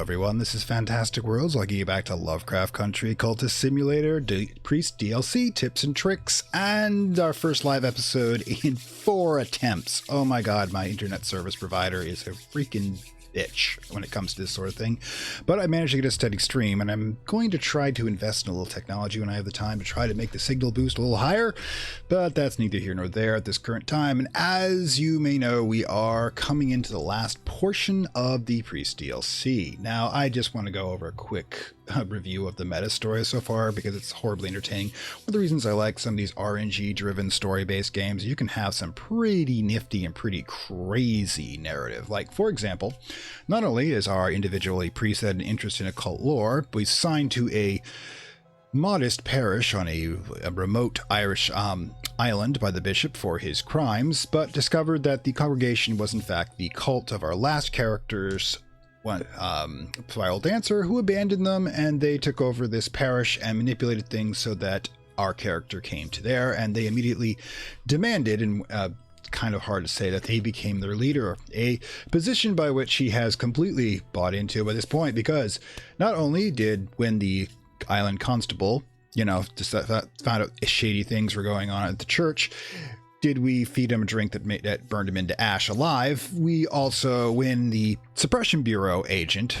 everyone, this is Fantastic Worlds. I'll get you back to Lovecraft Country, Cultist Simulator, Priest DLC, tips and tricks, and our first live episode in 4 attempts. Oh my god, my internet service provider is a freaking bitch when it comes to this sort of thing. But I managed to get a steady stream, and I'm going to try to invest in a little technology when I have the time to try to make the signal boost a little higher, but that's neither here nor there at this current time. And as you may know, we are coming into the last portion of the Priest DLC. Now, I just want to go over a quick review of the meta story so far because it's horribly entertaining. One of the reasons I like some of these RNG driven story based games, you can have some pretty nifty and pretty crazy narrative. Like, for example, not only is our individual a priest that had an interest in occult lore, but he's signed to a modest parish on a remote Irish island by the bishop for his crimes, but discovered that the congregation was in fact the cult of our last character's spiral dancer, who abandoned them, and they took over this parish and manipulated things so that our character came to there, and they immediately demanded, and kind of hard to say, that they became their leader, a position by which he has completely bought into by this point, because not only did, when the island constable, just found out shady things were going on at the church, did we feed him a drink that burned him into ash alive, we also, when the Suppression Bureau agent,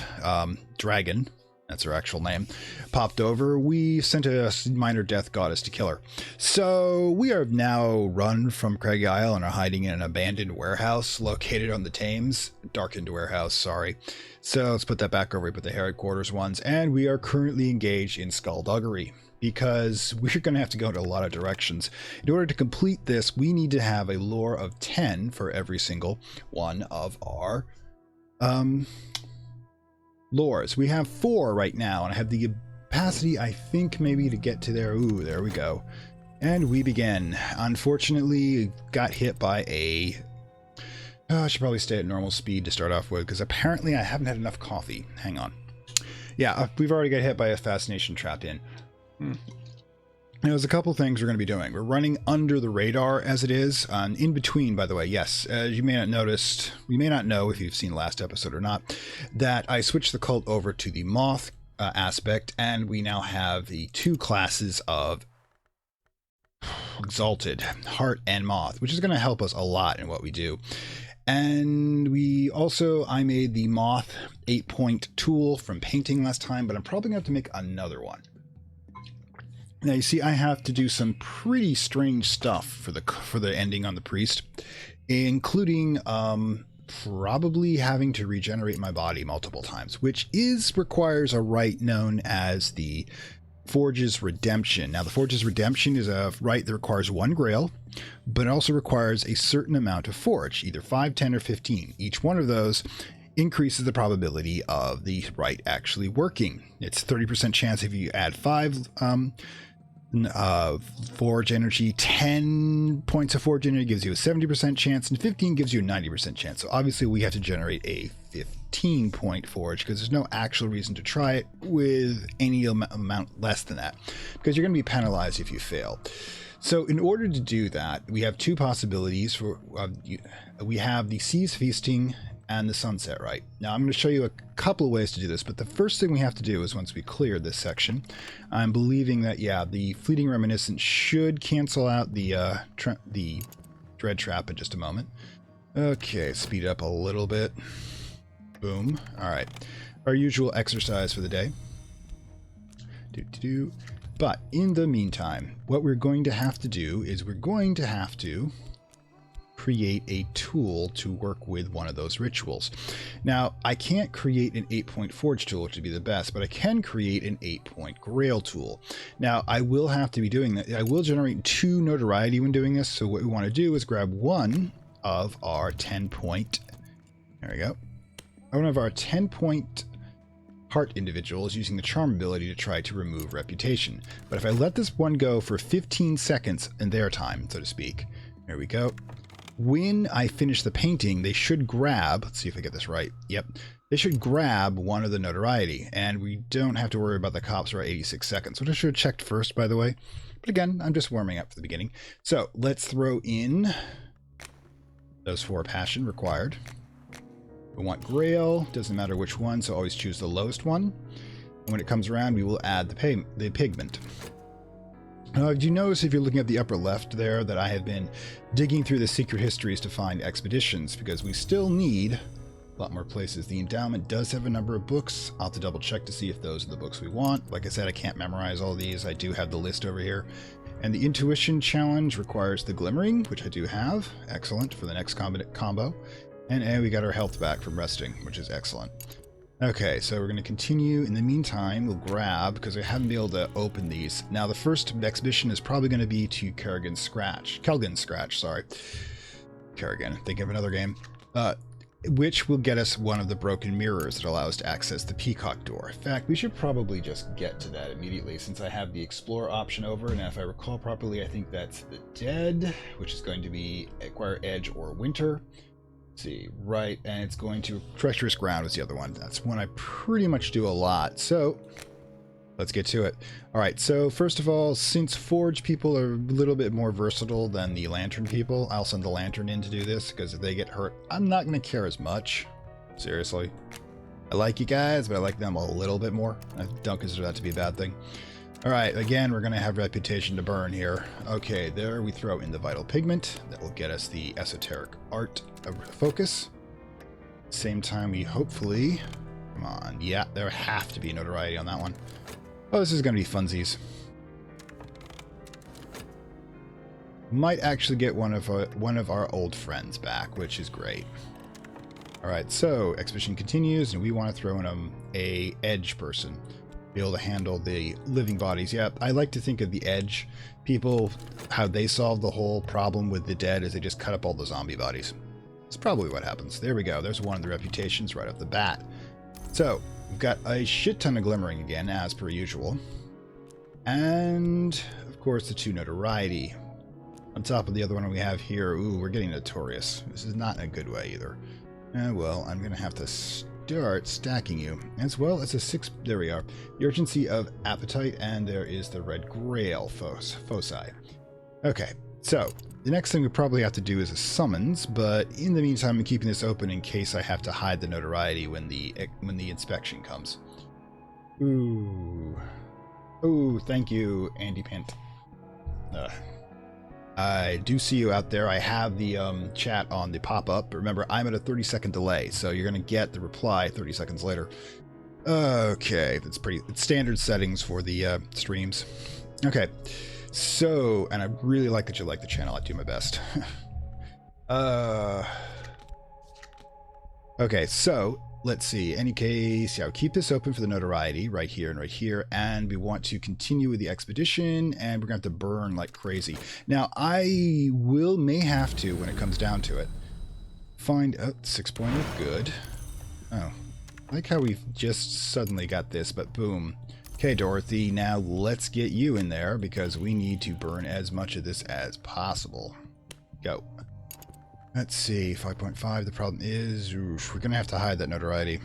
Dragon, that's her actual name, popped over, we sent a minor death goddess to kill her. So we are now run from Craggy Isle and are hiding in an abandoned warehouse located on the Thames. Darkened warehouse, sorry. So let's put that back over, we put the headquarters ones, and we are currently engaged in skullduggery, because we're going to have to go in a lot of directions. In order to complete this, we need to have a lore of 10 for every single one of our lores. We have 4 right now, and I have the capacity, I think, maybe to get to there. Ooh, there we go. And we begin. Unfortunately, got hit by a... I should probably stay at normal speed to start off with, because apparently I haven't had enough coffee. Hang on. Yeah, we've already got hit by a fascination trap in. There's a couple things we're going to be doing. We're running under the radar as it is. In between, by the way, yes, as you may not noticed, you may not know if you've seen last episode or not, that I switched the cult over to the moth aspect, and we now have the 2 classes of exalted, heart and moth, which is going to help us a lot in what we do. And I made the moth 8-point tool from painting last time, but I'm probably going to have to make another one. Now, you see, I have to do some pretty strange stuff for the ending on the priest, including probably having to regenerate my body multiple times, which requires a rite known as the Forge's Redemption. Now, the Forge's Redemption is a rite that requires 1 grail, but it also requires a certain amount of forge, either 5, 10, or 15. Each one of those increases the probability of the rite actually working. It's 30% chance if you add 5 forge energy, 10 points of forge energy gives you a 70% chance, and 15 gives you a 90% chance. So obviously we have to generate a 15-point forge, because there's no actual reason to try it with any amount less than that, because you're going to be penalized if you fail. So in order to do that, we have 2 possibilities. We have the Seas Feasting and the Sunset Rite. Now, I'm going to show you a couple of ways to do this, but the first thing we have to do is, once we clear this section, I'm believing that, yeah, the Fleeting Reminiscence should cancel out the Dread Trap in just a moment. Okay, speed up a little bit. Boom. All right. Our usual exercise for the day. But in the meantime, what we're going to have to do is we're going to have to create a tool to work with one of those rituals. Now, I can't create an 8-point forge tool, which would be the best, but I can create an 8-point grail tool. Now, I will have to be doing that. I will generate 2 notoriety when doing this. So what we want to do is grab one of our 10-point, there we go, one of our 10-point heart individuals using the charm ability to try to remove reputation. But if I let this one go for 15 seconds in their time, so to speak, there we go. When I finish the painting, they should grab, let's see if I get this right. Yep. They should grab one of the notoriety, and we don't have to worry about the cops for 86 seconds, which I should have checked first, by the way. But again, I'm just warming up for the beginning. So let's throw in those 4 passion required. We want Grail, doesn't matter which one, so always choose the lowest one. And when it comes around, we will add the pigment. Do you notice if you're looking at the upper left there that I have been digging through the secret histories to find expeditions, because we still need a lot more places. The endowment does have a number of books. I'll have to double check to see if those are the books we want. Like I said, I can't memorize all these. I do have the list over here. And the intuition challenge requires the glimmering, which I do have. Excellent for the next combo. And we got our health back from resting, which is excellent. Okay, so we're going to continue. In the meantime, we'll grab, because I haven't been able to open these. Now, the first exhibition is probably going to be to Kerrigan's Scratch, sorry. Kerrigan, think of another game. Which will get us one of the broken mirrors that allow us to access the Peacock door. In fact, we should probably just get to that immediately, since I have the Explore option over, and if I recall properly, I think that's the Dead, which is going to be Acquire Edge or Winter. See, right, and it's going to Treacherous Ground is the other one. That's one I pretty much do a lot, so let's get to it. All right, so first of all, since Forge people are a little bit more versatile than the Lantern people, I'll send the Lantern in to do this, because if they get hurt, I'm not going to care as much. Seriously. I like you guys, but I like them a little bit more. I don't consider that to be a bad thing. All right, again, we're going to have reputation to burn here. Okay, there we throw in the vital pigment. That will get us the esoteric art of focus. Same time, we hopefully... Come on. Yeah, there have to be notoriety on that one. Oh, this is going to be funsies. Might actually get one of our old friends back, which is great. All right, so expedition continues, and we want to throw in a edge person. Be able to handle the living bodies. Yeah, I like to think of the Edge people, how they solve the whole problem with the Dead is they just cut up all the zombie bodies. It's probably what happens. There we go. There's one of the reputations right off the bat. So, we've got a shit ton of glimmering again, as per usual. And, of course, the 2 notoriety. On top of the other one we have here, ooh, we're getting notorious. This is not in a good way either. Well, I'm going to have to start stacking you. As well as a 6, there we are. The urgency of appetite, and there is the red grail foci. Okay, so the next thing we probably have to do is a summons, but in the meantime I'm keeping this open in case I have to hide the notoriety when the inspection comes. Ooh. Ooh, thank you, Andy Pint. I do see you out there. I have the chat on the pop-up. Remember, I'm at a 30-second delay, so you're going to get the reply 30 seconds later. Okay, it's standard settings for the streams. Okay, so, and I really like that you like the channel. I do my best. Okay, so let's see. Any case, yeah, I'll keep this open for the notoriety right here, and we want to continue with the expedition, and we're going to have to burn like crazy. Now, I may have to, when it comes down to it, find 6-pointer, good. Oh, I like how we've just suddenly got this, but boom. Okay, Dorothy, now let's get you in there, because we need to burn as much of this as possible. Go. Let's see, 5.5, the problem is, oof, we're going to have to hide that notoriety.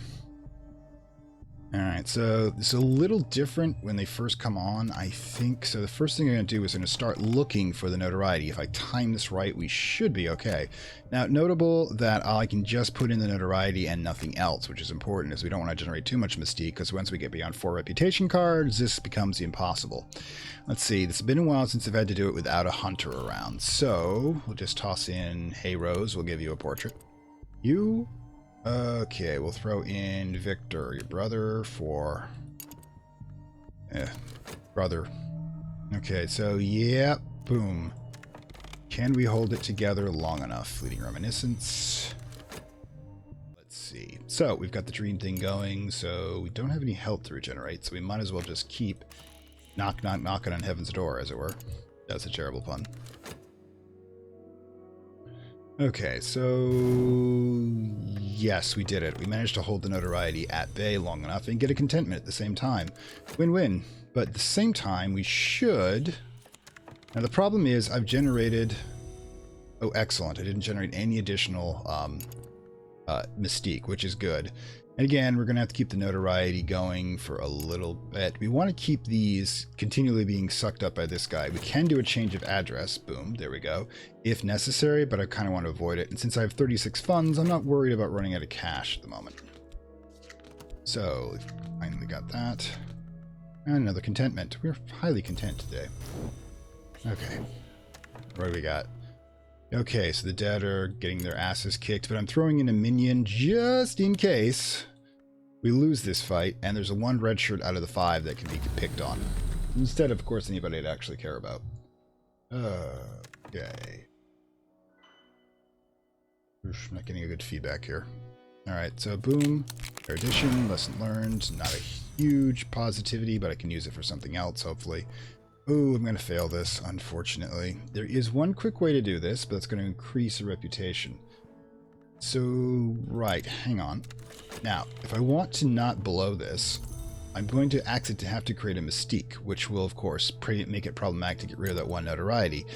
Alright, so it's a little different when they first come on, I think. So the first thing I'm going to do is I'm going to start looking for the notoriety. If I time this right, we should be okay. Now, notable that I can just put in the notoriety and nothing else, which is important, as we don't want to generate too much mystique, because once we get beyond 4 reputation cards, this becomes impossible. Let's see, it's been a while since I've had to do it without a hunter around, so we'll just toss in Hey Rose, we'll give you a portrait. You... Okay, we'll throw in Victor, your brother, for... brother. Okay, so, yeah, boom. Can we hold it together long enough? Fleeting Reminiscence. Let's see. So, we've got the dream thing going, so we don't have any health to regenerate, so we might as well just keep knocking on heaven's door, as it were. That's a terrible pun. Okay, so yes, we did it. We managed to hold the notoriety at bay long enough and get a contentment at the same time. Win-win. But at the same time, we should... Now, the problem is I've generated... Oh, excellent. I didn't generate any additional mystique, which is good. And again, we're going to have to keep the notoriety going for a little bit. We want to keep these continually being sucked up by this guy. We can do a change of address. Boom, there we go. If necessary, but I kind of want to avoid it. And since I have 36 funds, I'm not worried about running out of cash at the moment. So, we've finally got that. And another contentment. We're highly content today. Okay. What do we got? Okay, so the dead are getting their asses kicked, but I'm throwing in a minion just in case we lose this fight, and there's a 1 red shirt out of the 5 that can be picked on. Instead of course, anybody I'd actually care about. Okay. Oof, I'm not getting a good feedback here. Alright, so boom. Erudition, lesson learned. Not a huge positivity, but I can use it for something else, hopefully. Oh, I'm going to fail this, unfortunately. There is one quick way to do this, but it's going to increase a reputation. So, right, hang on. Now, if I want to not blow this, I'm going to have to create a mystique, which will, of course, make it problematic to get rid of that 1 notoriety.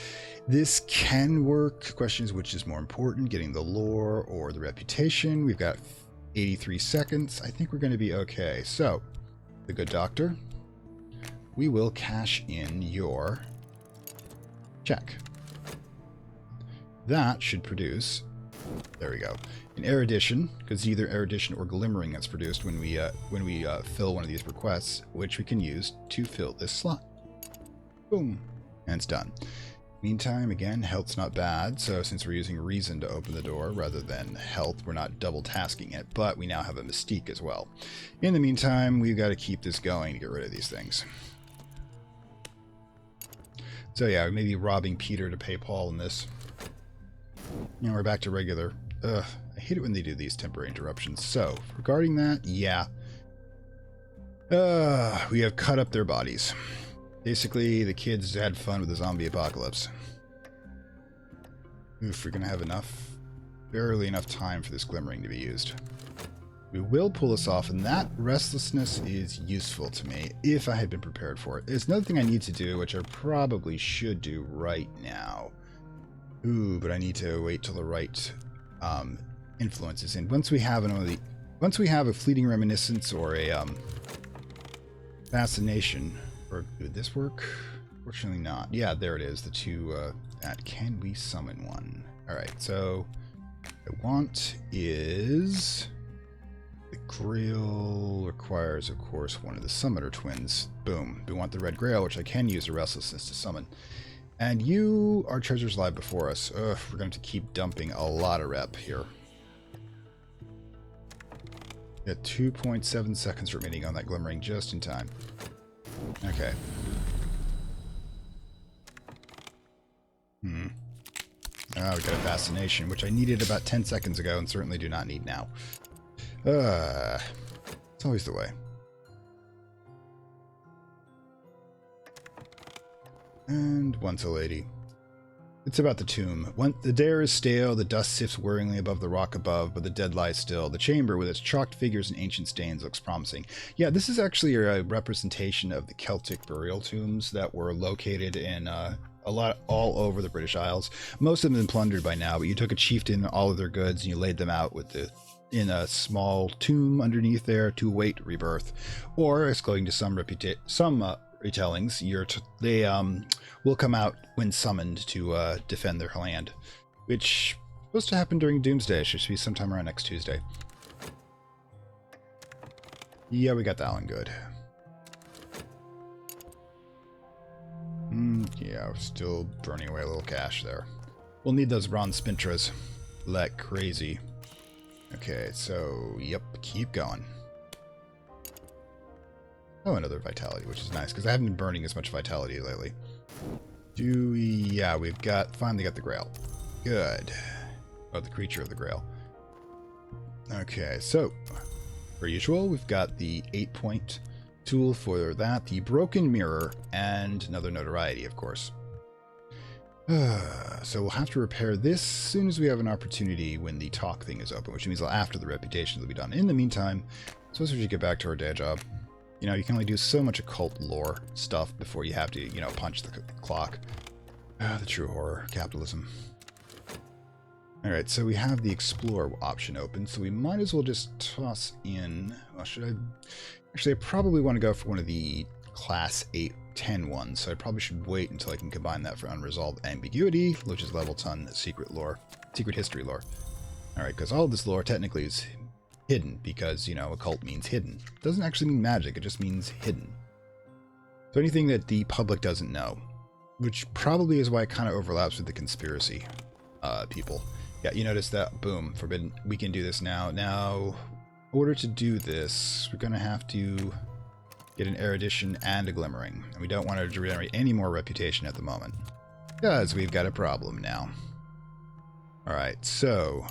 This can work. The question is, which is more important, getting the lore or the reputation? We've got 83 seconds. I think we're going to be okay. So, the good doctor, we will cash in your check. That should produce, there we go, an erudition, because either erudition or glimmering that's produced when we fill one of these requests, which we can use to fill this slot. Boom, and it's done. Meantime, again, health's not bad, so since we're using reason to open the door rather than health, we're not double tasking it, but we now have a mystique as well. In the meantime, we've got to keep this going to get rid of these things. So yeah, maybe robbing Peter to pay Paul in this. You know, we're back to regular. Ugh, I hate it when they do these temporary interruptions. So, regarding that, yeah. We have cut up their bodies. Basically, the kids had fun with the zombie apocalypse. Oof, we're gonna have barely enough time for this glimmering to be used. We will pull this off, and that restlessness is useful to me if I had been prepared for it. There's another thing I need to do, which I probably should do right now. Ooh, but I need to wait till the right influences in. Once we have a fleeting reminiscence or a fascination, or would this work? Fortunately not. Yeah, there it is. The 2 that can we summon one? All right, so what I want is. The Grail requires, of course, one of the Summoner twins. Boom. We want the Red Grail, which I can use a Restlessness to summon. And you are treasures lie before us. Ugh, we're going to keep dumping a lot of rep here. Got 2.7 seconds remaining on that glimmering just in time. Okay. Oh, we got a fascination, which I needed about 10 seconds ago and certainly do not need now. It's always the way. And once a lady. It's about the tomb. The dare is stale, the dust sifts whirringly above the rock above, but the dead lies still. The chamber, with its chalked figures and ancient stains, looks promising. Yeah, this is actually a representation of the Celtic burial tombs that were located in a lot all over the British Isles. Most of them have been plundered by now, but you took a chieftain and all of their goods and you laid them out in a small tomb underneath there to await rebirth. Or, according to some retellings, they will come out when summoned to defend their land, which is supposed to happen during Doomsday. It should be sometime around next Tuesday. Yeah, we got that one good. Yeah, we're still burning away a little cash there. We'll need those bronze spintras like crazy. Okay, so, yep, keep going. Oh, another vitality, which is nice, because I haven't been burning as much vitality lately. Yeah, we've finally got the Grail. Good. Oh, the creature of the Grail. Okay, so, per usual, we've got the 8-point tool for that, the broken mirror, and another notoriety, of course. So we'll have to repair this as soon as we have an opportunity when the talk thing is open, which means after the reputation will be done. In the meantime, I suppose we should get back to our day job. You know, you can only do so much occult lore stuff before you have to, you know, punch the clock. The true horror, capitalism. Alright, so we have the explore option open, so we might as well just toss in... Well, should I... Actually, I probably want to go for one of the class 8, 10 ones, so I probably should wait until I can combine that for unresolved ambiguity, which is level 10 secret lore, secret history lore. Alright, because all of this lore technically is hidden, because, you know, occult means hidden. It doesn't actually mean magic, it just means hidden. So anything that the public doesn't know, which probably is why it kind of overlaps with the conspiracy people. Yeah, you notice that, boom, forbidden. We can do this now. Now, in order to do this, we're going to have to get an erudition and a glimmering. And we don't want to generate any more reputation at the moment, because we've got a problem now. Alright, so...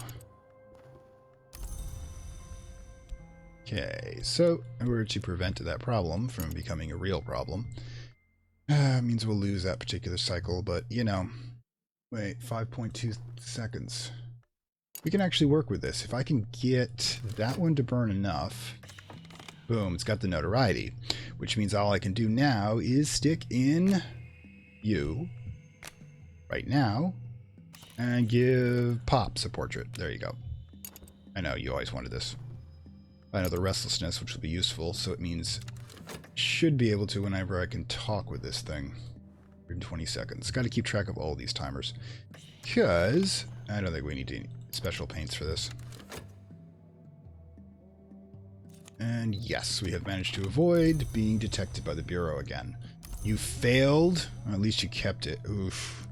Okay, so in order to prevent that problem from becoming a real problem, means we'll lose that particular cycle, but, you know, wait, 5.2 seconds. We can actually work with this. If I can get that one to burn enough, boom, it's got the notoriety, which means all I can do now is stick in you right now and give Pops a portrait. There you go. I know, you always wanted this. I know the restlessness, which will be useful, so it means should be able to whenever I can talk with this thing. In 20 seconds. Got to keep track of all these timers, because I don't think we need any special paints for this. And yes, we have managed to avoid being detected by the Bureau again. You failed, or at least you kept it. Oof.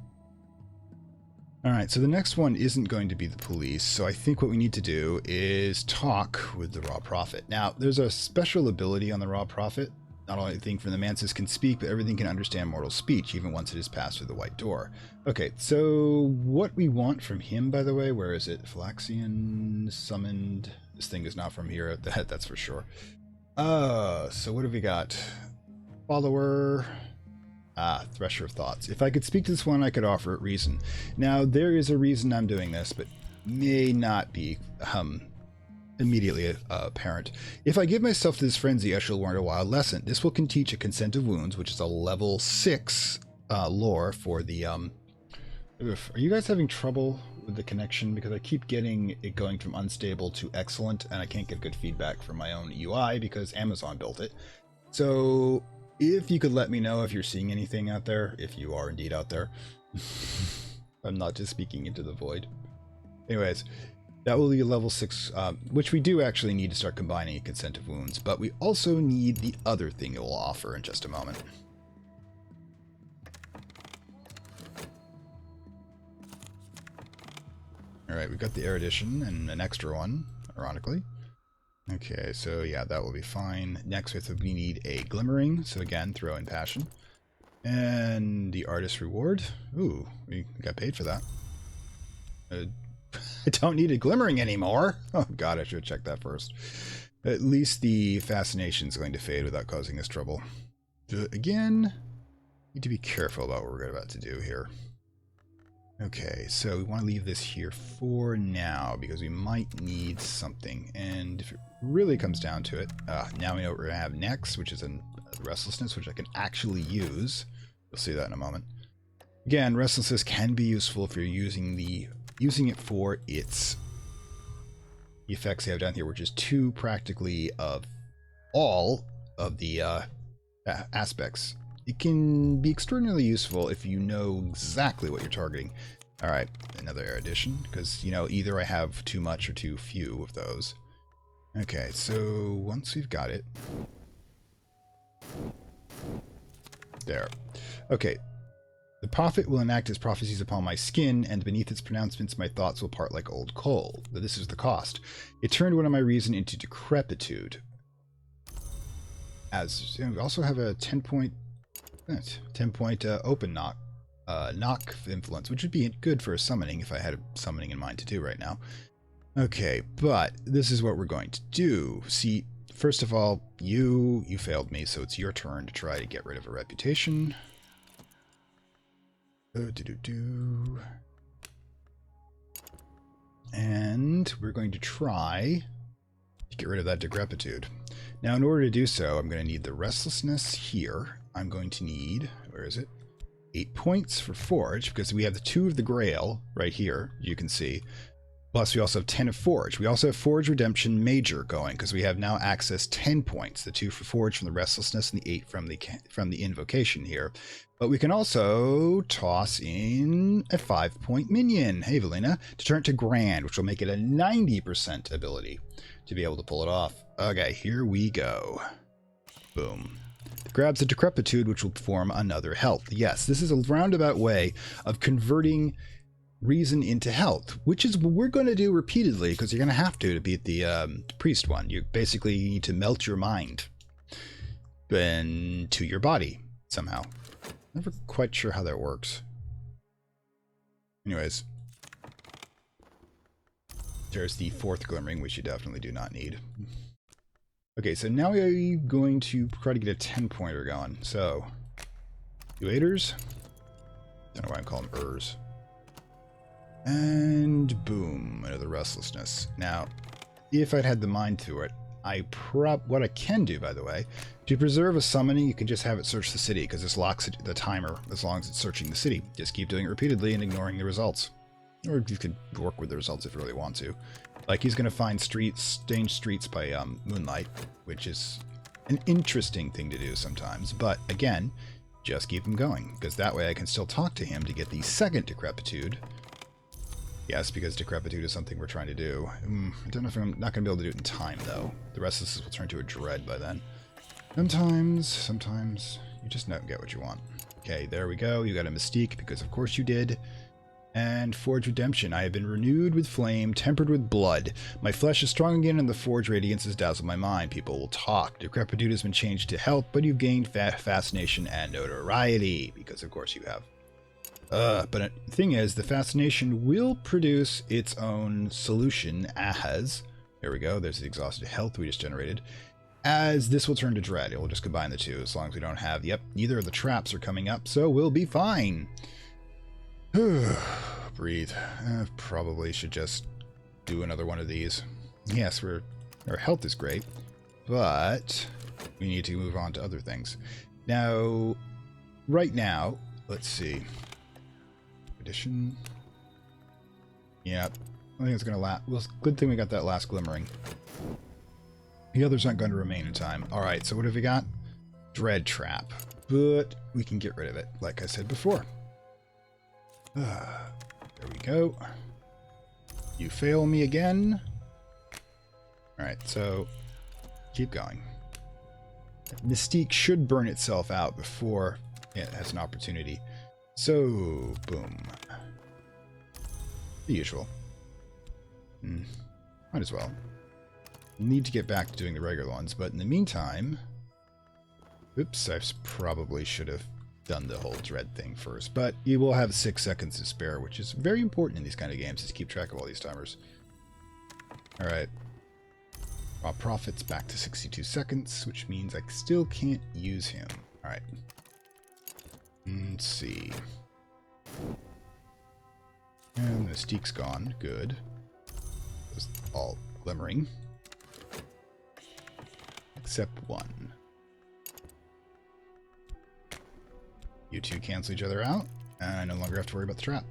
Alright, so the next one isn't going to be the police, so I think what we need to do is talk with the Raw Prophet. Now, there's a special ability on the Raw Prophet. Not only anything from the Mantis can speak, but everything can understand mortal speech, even once it is passed through the white door. Okay, so what we want from him, by the way, where is it? Phylaxian summoned. This thing is not from here, that's for sure. So what have we got? Follower. Thresher of Thoughts. If I could speak to this one, I could offer it reason. Now, there is a reason I'm doing this, but may not be immediately apparent. If I give myself to this frenzy, I shall learn a wild lesson. This will can teach a consent of wounds, which is a level 6 lore for the... Are you guys having trouble with the connection? Because I keep getting it going from unstable to excellent, and I can't get good feedback from my own UI because Amazon built it. So if you could let me know if you're seeing anything out there, if you are indeed out there. I'm not just speaking into the void. Anyways, that will be a level 6, which we do actually need to start combining a consent of wounds, but we also need the other thing it will offer in just a moment. Alright, we've got the erudition and an extra one, ironically. Okay, so yeah, that will be fine. Next we need a glimmering, so again, throw in passion. And the artist reward. Ooh, we got paid for that. I don't need a glimmering anymore. Oh god, I should have checked that first. At least the fascination is going to fade without causing us trouble. Again, need to be careful about what we're about to do here. Okay, so we want to leave this here for now because we might need something. And if it really comes down to it, now we know what we're going to have next, which is a restlessness, which I can actually use. You'll see that in a moment. Again, restlessness can be useful if you're using it for its effects they have down here, which is 2 practically of all of the aspects. It can be extraordinarily useful if you know exactly what you're targeting. Alright, another erudition, because, you know, either I have too much or too few of those. Okay, so once we've got it... There. Okay. The prophet will enact his prophecies upon my skin, and beneath its pronouncements my thoughts will part like old coal. But this is the cost. It turned one of my reason into decrepitude. As we also have a 10-point open knock influence, which would be good for a summoning if I had a summoning in mind to do right now. Okay, but this is what we're going to do. See, first of all, you failed me, so it's your turn to try to get rid of a reputation. And we're going to try to get rid of that decrepitude. Now, in order to do so, I'm going to need the restlessness here. I'm going to need, where is it? 8 points for Forge, because we have the 2 of the Grail right here, you can see. Plus, we also have 10 of Forge. We also have Forge Redemption Major going, because we have now access 10 points. The 2 for Forge from the Restlessness and the 8 from the Invocation here. But we can also toss in a 5-point minion, hey Valina, to turn it to Grand, which will make it a 90% ability to be able to pull it off. Okay, here we go. Boom. It grabs a Decrepitude, which will form another health. Yes, this is a roundabout way of converting reason into health, which is what we're going to do repeatedly, because you're going to have to beat the priest one. You basically need to melt your mind into your body somehow. Never quite sure how that works. Anyways, there's the 4th glimmering, which you definitely do not need. Okay, so now we're going to try to get a 10-pointer going. So, you 8ers. Don't know why I'm calling them ers. And boom, another Restlessness. Now, if I'd had the mind to it, what I can do, by the way, to preserve a summoning, you can just have it search the city, because this locks the timer as long as it's searching the city. Just keep doing it repeatedly and ignoring the results. Or you could work with the results if you really want to. Like, he's going to find stained streets by moonlight, which is an interesting thing to do sometimes. But again, just keep him going, because that way I can still talk to him to get the 2nd Decrepitude. Yes, because Decrepitude is something we're trying to do. I don't know if I'm not going to be able to do it in time, though. The Restlessness will turn to a Dread by then. Sometimes, you just don't get what you want. Okay, there we go. You got a Mystique, because of course you did. And Forge Redemption. I have been renewed with flame, tempered with blood. My flesh is strong again, and the Forge radiance has dazzled my mind. People will talk. Decrepitude has been changed to health, but you've gained fascination and notoriety, because of course you have. But the thing is, the fascination will produce its own solution as, there we go, there's the exhausted health we just generated, as this will turn to Dread. It will just combine the two, as long as we don't have, yep, neither of the traps are coming up, so we'll be fine. Breathe. Probably should just do another one of these. Yes, our health is great, but we need to move on to other things. Now, right now, let's see. Addition. Yeah, I think it's going to last. Well, good thing we got that last glimmering. The others aren't going to remain in time. Alright, so what have we got? Dread Trap. But we can get rid of it, like I said before. There we go. You fail me again. Alright, so keep going. Mystique should burn itself out before it has an opportunity. So, boom. The usual. Might as well. Need to get back to doing the regular ones, but in the meantime... Oops, I probably should have done the whole Dread thing first, but you will have 6 seconds to spare, which is very important in these kind of games, is to keep track of all these timers. Alright. Raw Profit's back to 62 seconds, which means I still can't use him. Alright. Let's see. And the Mystique's gone. Good. It was all glimmering. Except one. You two cancel each other out, and I no longer have to worry about the trap.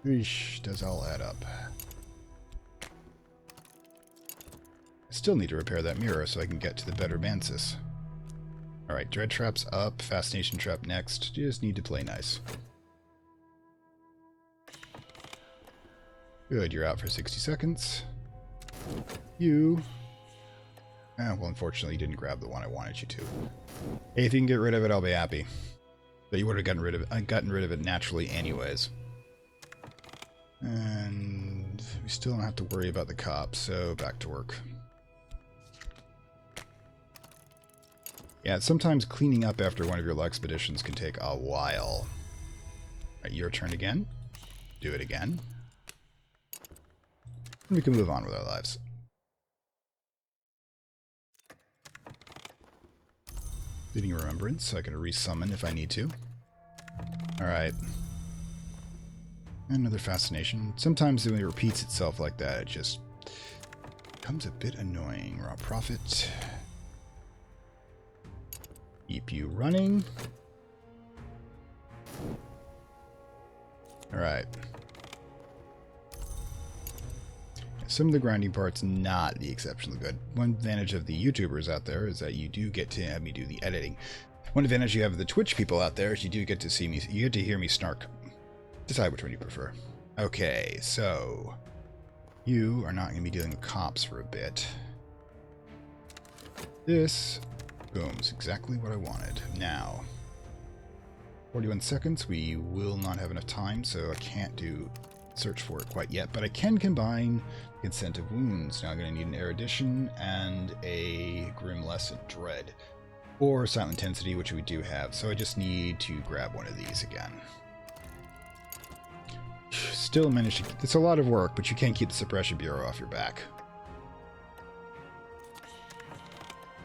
Eesh, does all add up. I still need to repair that mirror so I can get to the better Mansis. Alright, Dread Trap's up, Fascination Trap next. Just need to play nice. Good, you're out for 60 seconds. You... well, unfortunately, you didn't grab the one I wanted you to. Hey, if you can get rid of it, I'll be happy. But you would have gotten rid of it naturally anyways. And we still don't have to worry about the cops, so back to work. Yeah, sometimes cleaning up after one of your expeditions can take a while. Alright, your turn again. Do it again. And we can move on with our lives. Fleeting Remembrance, so I can resummon if I need to. Alright. Another Fascination. Sometimes when it repeats itself like that, it just becomes a bit annoying. Raw Profit. Keep you running. Alright. some of the grinding parts not the exceptionally good. One advantage of the YouTubers out there is that you do get to have me do the editing. One advantage you have of the Twitch people out there is you do get to see me, you get to hear me snark. Decide which one you prefer. Okay, so you are not going to be dealing with cops for a bit. This, boom, is exactly what I wanted. Now, 41 seconds, we will not have enough time, so I can't do search for it quite yet, but I can combine consent of wounds. Now I'm going to need an erudition and a grim lesson dread, or silent intensity, which we do have, so I just need to grab one of these again. Still managed to, it's a lot of work, but you can't keep the suppression bureau off your back.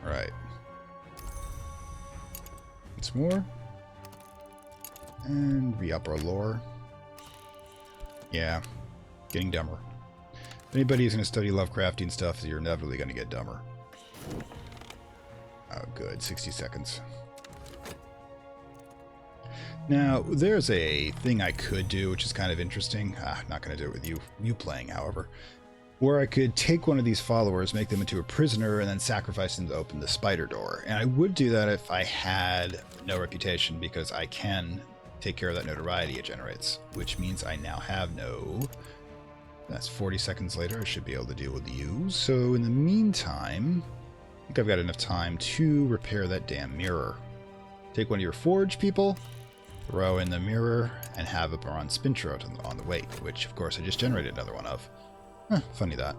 Alright. Once more. And re-up our lore. Yeah, getting dumber. If anybody who's going to study Lovecraftian stuff, you're inevitably going to get dumber. Oh, good. 60 seconds. Now, there's a thing I could do, which is kind of interesting. Not going to do it with you playing, however. Where I could take one of these followers, make them into a prisoner, and then sacrifice them to open the spider door. And I would do that if I had no reputation, because I can take care of that notoriety it generates, which means I now have no. That's 40 seconds later. I should be able to deal with you. So in the meantime, I think I've got enough time to repair that damn mirror. Take one of your forge people, throw in the mirror, and have a bronze spintrot on the weight, which of course I just generated another one of. Funny that.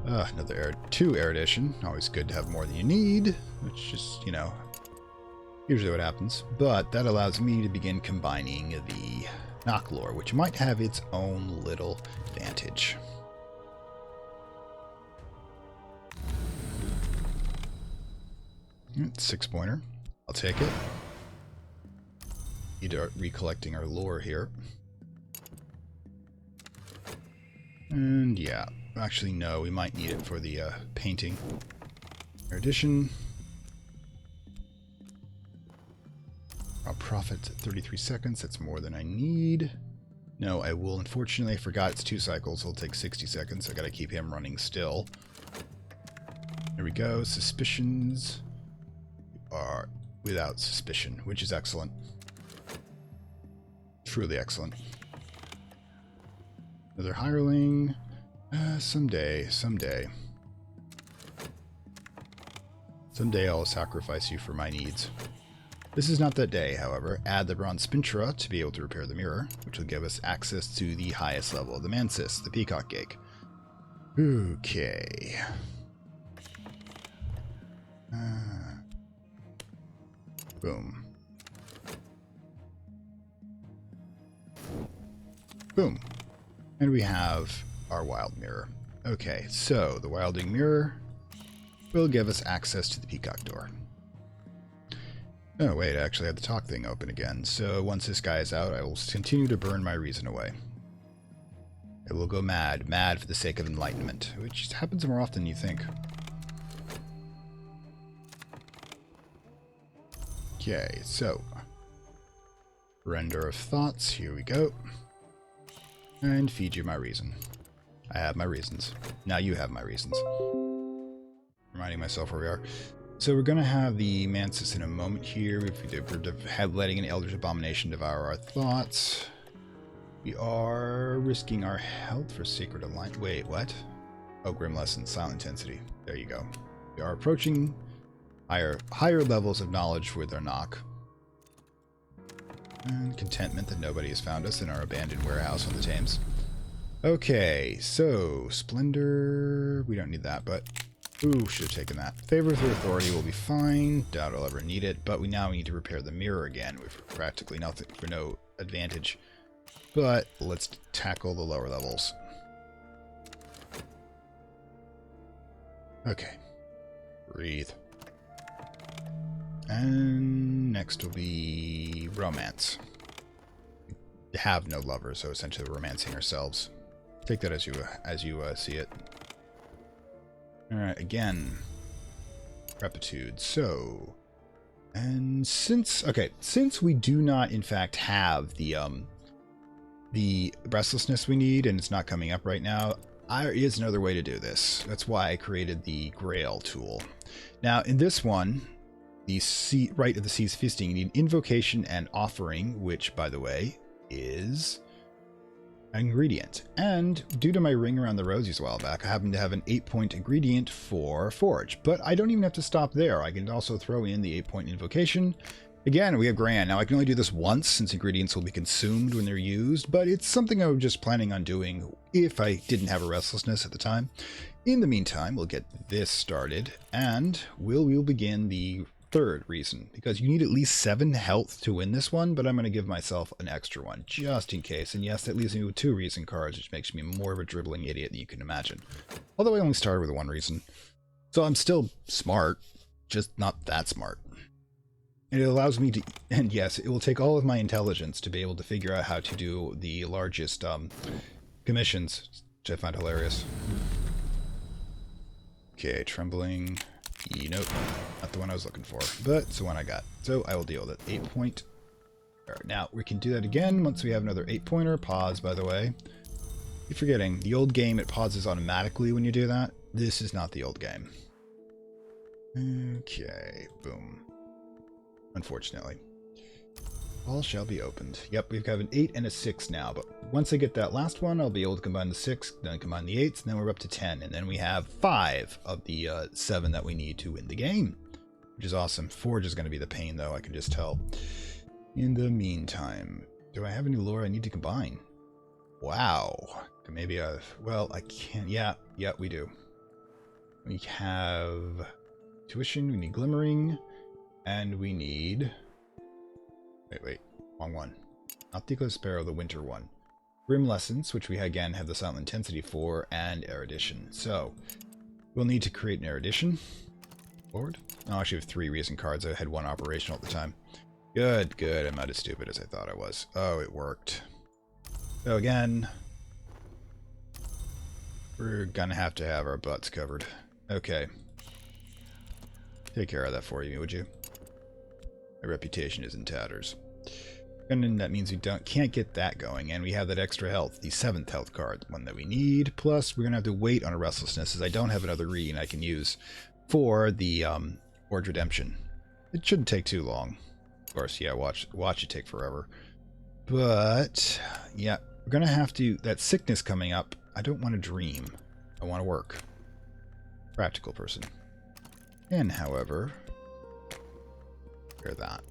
Another two erudition. Always good to have more than you need, which is, you know, usually what happens. But that allows me to begin combining the knock lore, which might have its own little advantage. Six-pointer. I'll take it. Need to start recollecting our lore here. And yeah, actually no, we might need it for the painting. Erudition. I'll profit 33 seconds, that's more than I need. No, I will, unfortunately, I forgot it's 2 cycles, it'll take 60 seconds, I gotta keep him running still. There we go, suspicions are without suspicion, which is excellent. Truly excellent. Another hireling. Someday. Someday I'll sacrifice you for my needs. This is not that day, however. Add the bronze spintra to be able to repair the mirror, which will give us access to the highest level of the mantis, the peacock gig. Okay. Boom. Boom. And we have our wild mirror. Okay, so the wilding mirror will give us access to the peacock door. Oh wait, I actually had the talk thing open again. So once this guy is out, I will continue to burn my reason away. I will go mad. Mad for the sake of enlightenment, which happens more often than you think. Okay, so render of thoughts, here we go. And feed you my reason. I have my reasons. Now you have my reasons. Reminding myself where we are. So we're going to have the mantis in a moment here. We're letting an Elder's Abomination devour our thoughts. We are risking our health for Sacred Alliance. Wait, what? Oh, Grim Lesson, Silent Intensity. There you go. We are approaching higher levels of knowledge with our knock. And contentment that nobody has found us in our abandoned warehouse on the Thames. Okay, so Splendor, we don't need that, but ooh, should have taken that. Favor through authority will be fine. Doubt I'll ever need it, but we now need to repair the mirror again with practically nothing for no advantage. But let's tackle the lower levels. Okay, breathe. And next will be romance. We have no lovers, so essentially we're romancing ourselves. Take that as you see it. All right, again, repitude. So, and since we do not in fact have the the restlessness we need, and it's not coming up right now, there is another way to do this. That's why I created the Grail tool. Now, in this one, the Rite of the Sea's Feasting, you need Invocation and Offering, which, by the way, is an ingredient. And due to my ring around the rosies a while back, I happen to have an 8-point ingredient for Forge. But I don't even have to stop there. I can also throw in the 8-point Invocation. Again, we have Grand. Now, I can only do this once since ingredients will be consumed when they're used, but it's something I was just planning on doing if I didn't have a restlessness at the time. In the meantime, we'll get this started, and we'll begin the third reason, because you need at least 7 health to win this one, but I'm going to give myself an extra one, just in case. And yes, that leaves me with 2 reason cards, which makes me more of a dribbling idiot than you can imagine. Although I only started with 1 reason. So I'm still smart, just not that smart. And it allows me to, and yes, it will take all of my intelligence to be able to figure out how to do the largest commissions, which I find hilarious. Okay, trembling. Nope, not the one I was looking for, but it's the one I got. So I will deal with it. 8-point. Now, we can do that again once we have another 8-pointer. Pause, by the way. Keep forgetting, the old game, it pauses automatically when you do that. This is not the old game. Okay, boom. Unfortunately. All shall be opened. Yep, we've got an 8 and a 6 now, but once I get that last one, I'll be able to combine the 6, then combine the 8s, and then we're up to 10, and then we have 5 of the 7 that we need to win the game, which is awesome. Forge is going to be the pain, though, I can just tell. In the meantime, do I have any lore I need to combine? Wow. Maybe well, I can't. Yeah, we do. We have tuition, we need glimmering, and we need... Wait, wrong one. Not the Eclipse Sparrow, the winter one. Grim Lessons, which we again have the Silent Intensity for, and Erudition. So, we'll need to create an Erudition. Forward. Oh, I actually have 3 reason cards. I had 1 operational at the time. Good. I'm not as stupid as I thought I was. Oh, it worked. So again, we're gonna have to have our butts covered. Okay. Take care of that for me, would you? My reputation is in tatters. And then that means we can't get that going, and we have that extra health, the 7th health card, one that we need. Plus, we're gonna have to wait on a restlessness, as I don't have another reading I can use for the Forge Redemption. It shouldn't take too long. Of course, yeah, watch it take forever. But yeah, we're gonna have to. That sickness coming up. I don't want to dream. I want to work. Practical person. And however, hear that.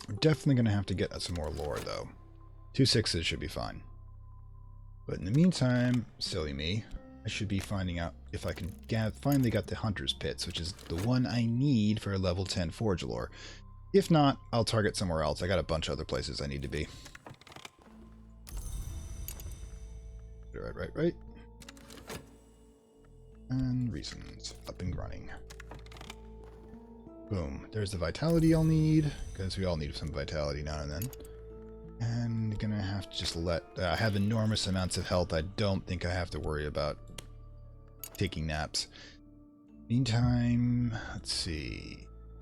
We're definitely going to have to get some more lore, though. 2 6s should be fine. But in the meantime, silly me, I should be finding out if I can finally got the Hunter's Pits, which is the one I need for a level 10 Forge lore. If not, I'll target somewhere else. I got a bunch of other places I need to be. Right. And reasons. Up and running. Boom. There's the vitality I'll need, because we all need some vitality now and then. And gonna have to just let... I have enormous amounts of health. I don't think I have to worry about taking naps. Meantime, let's see.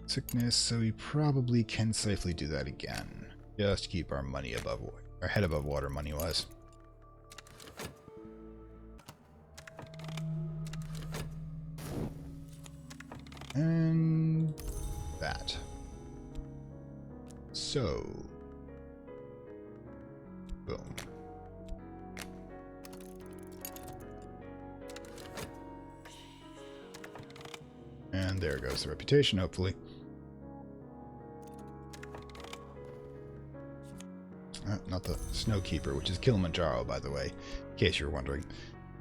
Sickness, so we probably can safely do that again. Just to keep our money above... our head above water money-wise. And that. So, boom. And there goes the reputation, hopefully. Not the Snowkeeper, which is Kilimanjaro, by the way, in case you're wondering.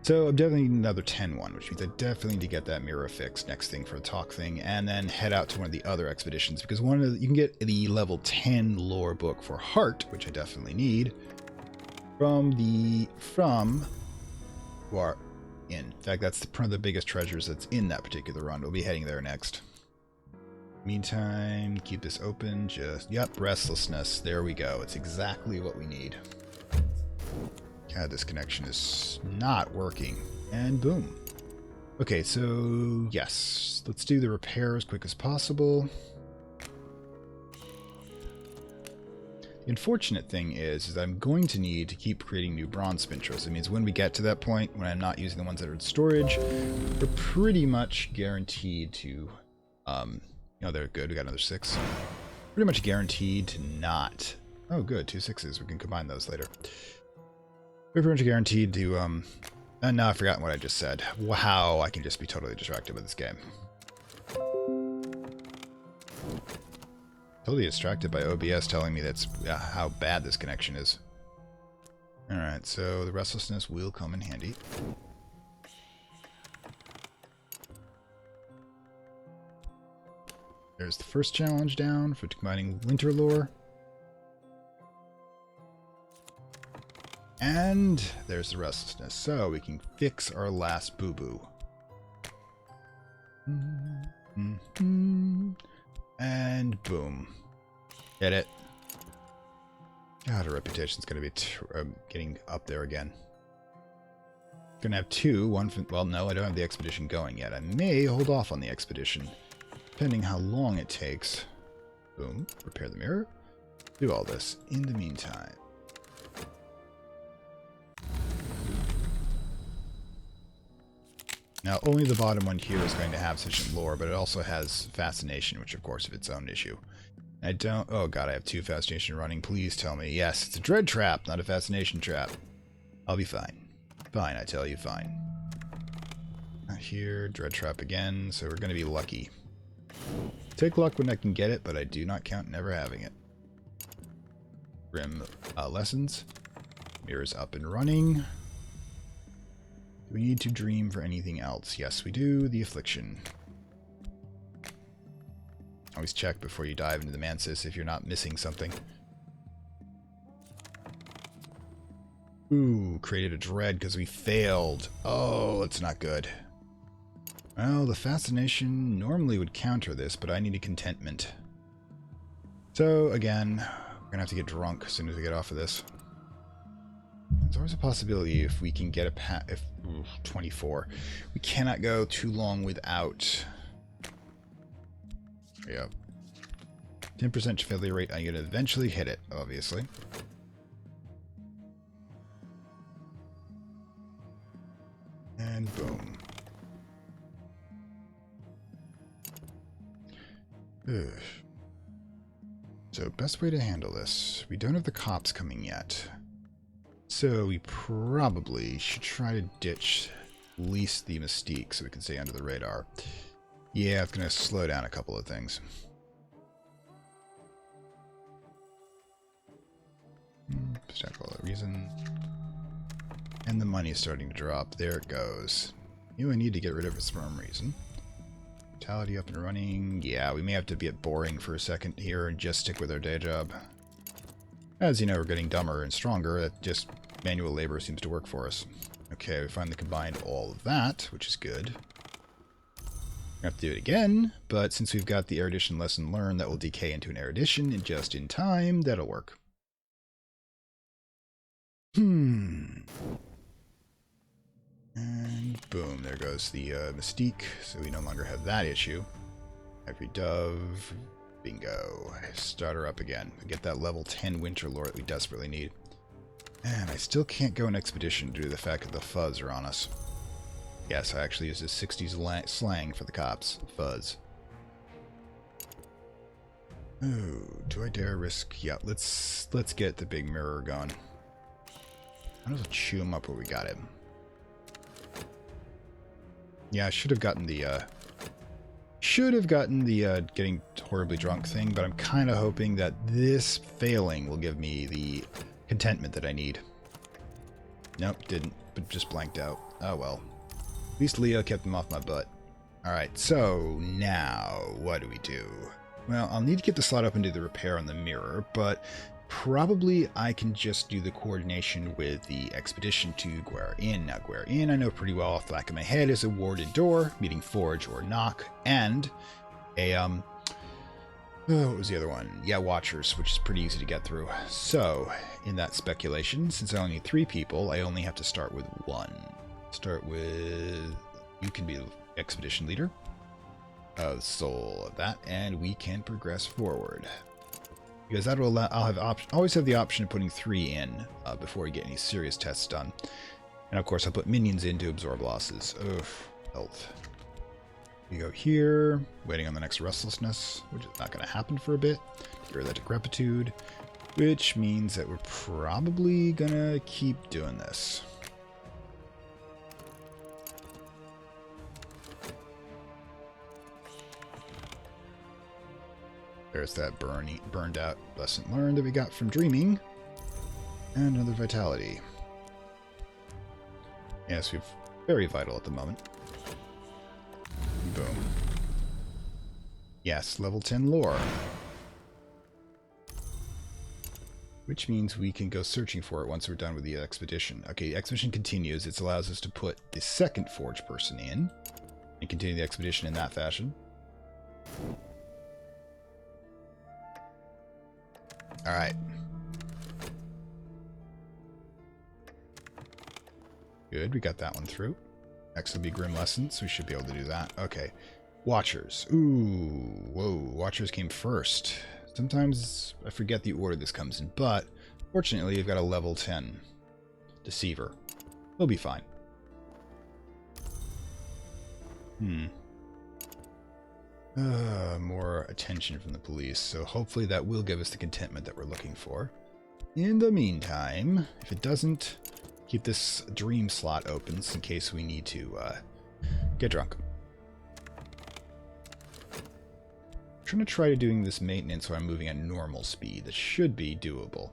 So I'm definitely need another 10 one, which means I definitely need to get that mirror fixed next thing for the talk thing, and then head out to one of the other expeditions, because one of you can get the level 10 lore book for Heart, which I definitely need, from who are in fact, that's one of the biggest treasures that's in that particular run. We'll be heading there next. Meantime, keep this open. Yep, restlessness. There we go. It's exactly what we need. God, this connection is not working. And boom. Okay, so yes, let's do the repair as quick as possible. The unfortunate thing is I'm going to need to keep creating new bronze spintrals. It means when we get to that point, when I'm not using the ones that are in storage, we're pretty much guaranteed to, they're good. We got another 6. Pretty much guaranteed to not. Oh, good. 2 6s. We can combine those later. We're pretty much guaranteed to, and now I've forgotten what I just said. Wow, I can just be totally distracted with this game. Totally distracted by OBS telling me that's how bad this connection is. Alright, so the restlessness will come in handy. There's the first challenge down for combining winter lore. And there's the restlessness. So we can fix our last boo-boo. And boom. Get it? God, our reputation's going to be getting up there again. Going to have 2. One from, well, no, I don't have the expedition going yet. I may hold off on the expedition, depending how long it takes. Boom. Repair the mirror. Do all this. In the meantime. Now, only the bottom one here is going to have sufficient lore, but it also has fascination, which of course is its own issue. I don't... Oh god, I have 2 fascination running. Please tell me. Yes, it's a dread trap, not a fascination trap. I'll be fine. Fine, I tell you, fine. Not here. Dread trap again, so we're going to be lucky. Take luck when I can get it, but I do not count never having it. Grim lessons. Mirrors up and running. Do we need to dream for anything else? Yes, we do. The affliction. Always check before you dive into the mantis if you're not missing something. Ooh, created a dread because we failed. Oh, it's not good. Well, the fascination normally would counter this, but I need a contentment. So, again, we're going to have to get drunk as soon as we get off of this. There's always a possibility if we can get a 24. We cannot go too long without. There you go. 10% failure rate. I'm going to eventually hit it, obviously. And boom. Ugh. So, best way to handle this. We don't have the cops coming yet. So we probably should try to ditch at least the mystique so we can stay under the radar. Yeah, it's going to slow down a couple of things. Just for all that reason. And the money's starting to drop. There it goes. I need to get rid of it for some reason. Vitality up and running. Yeah, we may have to get boring for a second here and just stick with our day job. As you know, we're getting dumber and stronger. It just manual labor seems to work for us. Okay, we finally combined all of that, which is good. We have to do it again, but since we've got the erudition lesson learned, that will decay into an erudition, and just in time, that'll work. And boom, there goes the mystique, so we no longer have that issue. Every dove. Bingo. Start her up again. We get that level 10 winter lore that we desperately need. And I still can't go an expedition due to the fact that the fuzz are on us. Yes, I actually used a 60s slang for the cops. Fuzz. Ooh, do I dare risk? Yeah, let's get the big mirror going. I'll just chew him up where we got him. Yeah, I should have gotten the getting horribly drunk thing, but I'm kind of hoping that this failing will give me the contentment that I need. Nope, didn't, but just blanked out. Oh well. At least Leo kept him off my butt. Alright, so now, what do we do? Well, I'll need to get the slot up and do the repair on the mirror, but probably I can just do the coordination with the expedition to Gwar Inn. Now, Gwar Inn, I know pretty well off the back of my head, is a warded door, meaning forge or knock, and a, what was the other one? Yeah, watchers, which is pretty easy to get through. So, in that speculation, since I only need 3 people, I only have to start with 1. Start with... You can be the expedition leader. The soul of that, and we can progress forward. because that will allow, I'll have always have the option of putting 3 in before we get any serious tests done. And of course, I'll put minions in to absorb losses. Ugh, health. We go here, waiting on the next restlessness, which is not going to happen for a bit. Cure that decrepitude, which means that we're probably going to keep doing this. There's that burned out lesson learned that we got from dreaming. And another vitality. Yes, we're very vital at the moment. Boom. Yes, level 10 lore. Which means we can go searching for it once we're done with the expedition. Okay, the expedition continues. It allows us to put the second forge person in and continue the expedition in that fashion. Alright. Good, we got that one through. Next will be Grim Lessons. We should be able to do that. Okay. Watchers. Ooh, whoa. Watchers came first. Sometimes I forget the order this comes in, but fortunately you've got a level 10 Deceiver. We'll be fine. More attention from the police, so hopefully that will give us the contentment that we're looking for. In the meantime, if it doesn't, keep this dream slot open in case we need to get drunk. I'm trying to try doing this maintenance where I'm moving at normal speed. That should be doable.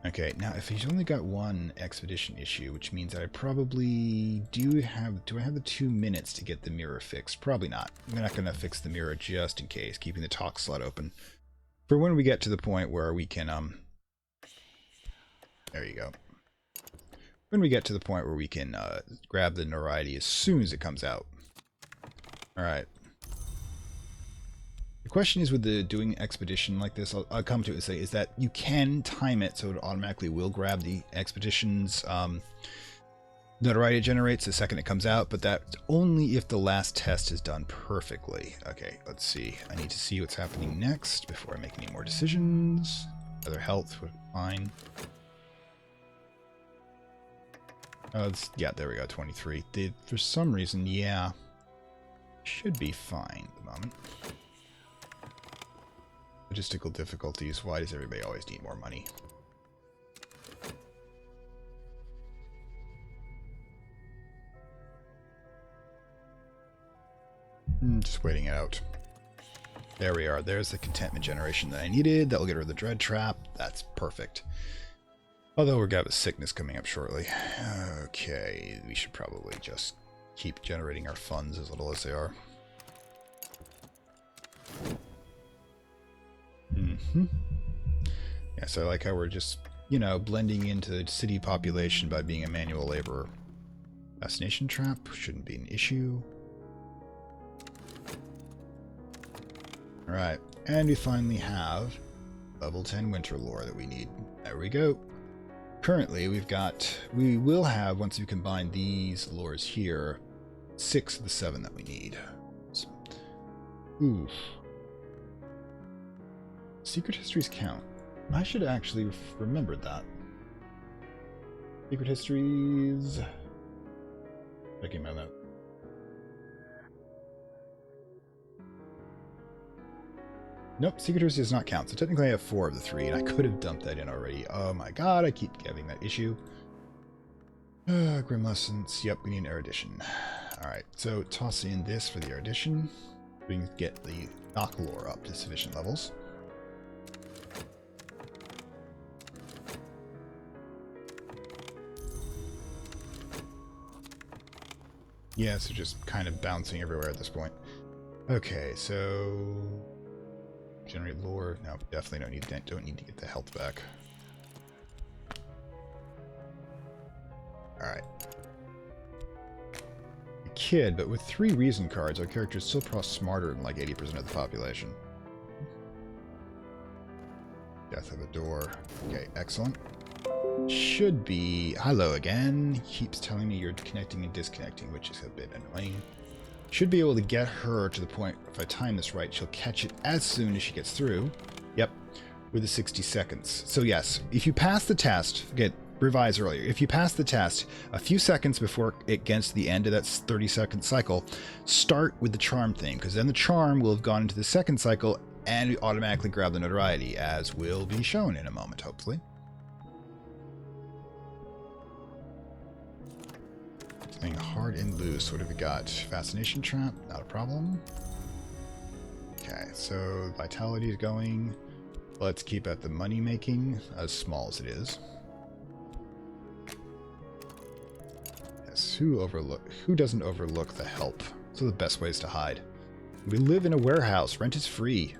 Okay, now if he's only got one expedition issue, which means that I probably do I have the 2 minutes to get the mirror fixed? Probably not. I'm not going to fix the mirror just in case, keeping the talk slot open. For when we get to the point where we can, there you go. When we get to the point where we can grab the notoriety as soon as it comes out. Alright. The question is with the doing expedition like this, I'll come to it and say, is that you can time it so it automatically will grab the expedition's notoriety it generates the second it comes out, but that's only if the last test is done perfectly. Okay, let's see. I need to see what's happening next before I make any more decisions. Other health, fine. Yeah, there we go, 23. For some reason, yeah, should be fine at the moment. Logistical difficulties. Why does everybody always need more money? Just waiting it out. There we are. There's the contentment generation that I needed. That'll get rid of the dread trap. That's perfect. Although we're going to have a sickness coming up shortly. Okay, we should probably just keep generating our funds as little as they are. Yes, I like how we're just, you know, blending into the city population by being a manual laborer. Fascination trap shouldn't be an issue. Alright, and we finally have level 10 winter lore that we need. There we go. Currently, we will have, once we combine these lores here, 6 of the 7 that we need. So, oof. Secret histories count. I should actually remembered that. Secret histories. Checking my note. Nope, secret histories does not count. So technically I have 4 of the 3, and I could have dumped that in already. Oh my god, I keep having that issue. Grim Lessons. Yep, we need an erudition. Alright, so toss in this for the erudition. We can get the knock lore up to sufficient levels. Yeah, so just kind of bouncing everywhere at this point. Okay, so generate lore. No, definitely don't need to get the health back. Alright. A kid, but with 3 reason cards, our character is still probably smarter than like 80% of the population. Death of a door. Okay, excellent. Should be... Hello again. He keeps telling me you're connecting and disconnecting, which is a bit annoying. Should be able to get her to the point, if I time this right, she'll catch it as soon as she gets through. Yep. with the 60 seconds. So yes, if you pass the test, get revised earlier. If you pass the test a few seconds before it gets to the end of that 30-second cycle, start with the charm theme, because then the charm will have gone into the second cycle and automatically grab the notoriety, as will be shown in a moment, hopefully. Something hard and loose. What have we got? Fascination trap, not a problem. Okay, so vitality is going. Let's keep at the money making, as small as it is. Yes, who doesn't overlook the help? Those are the best ways to hide. We live in a warehouse. Rent is free.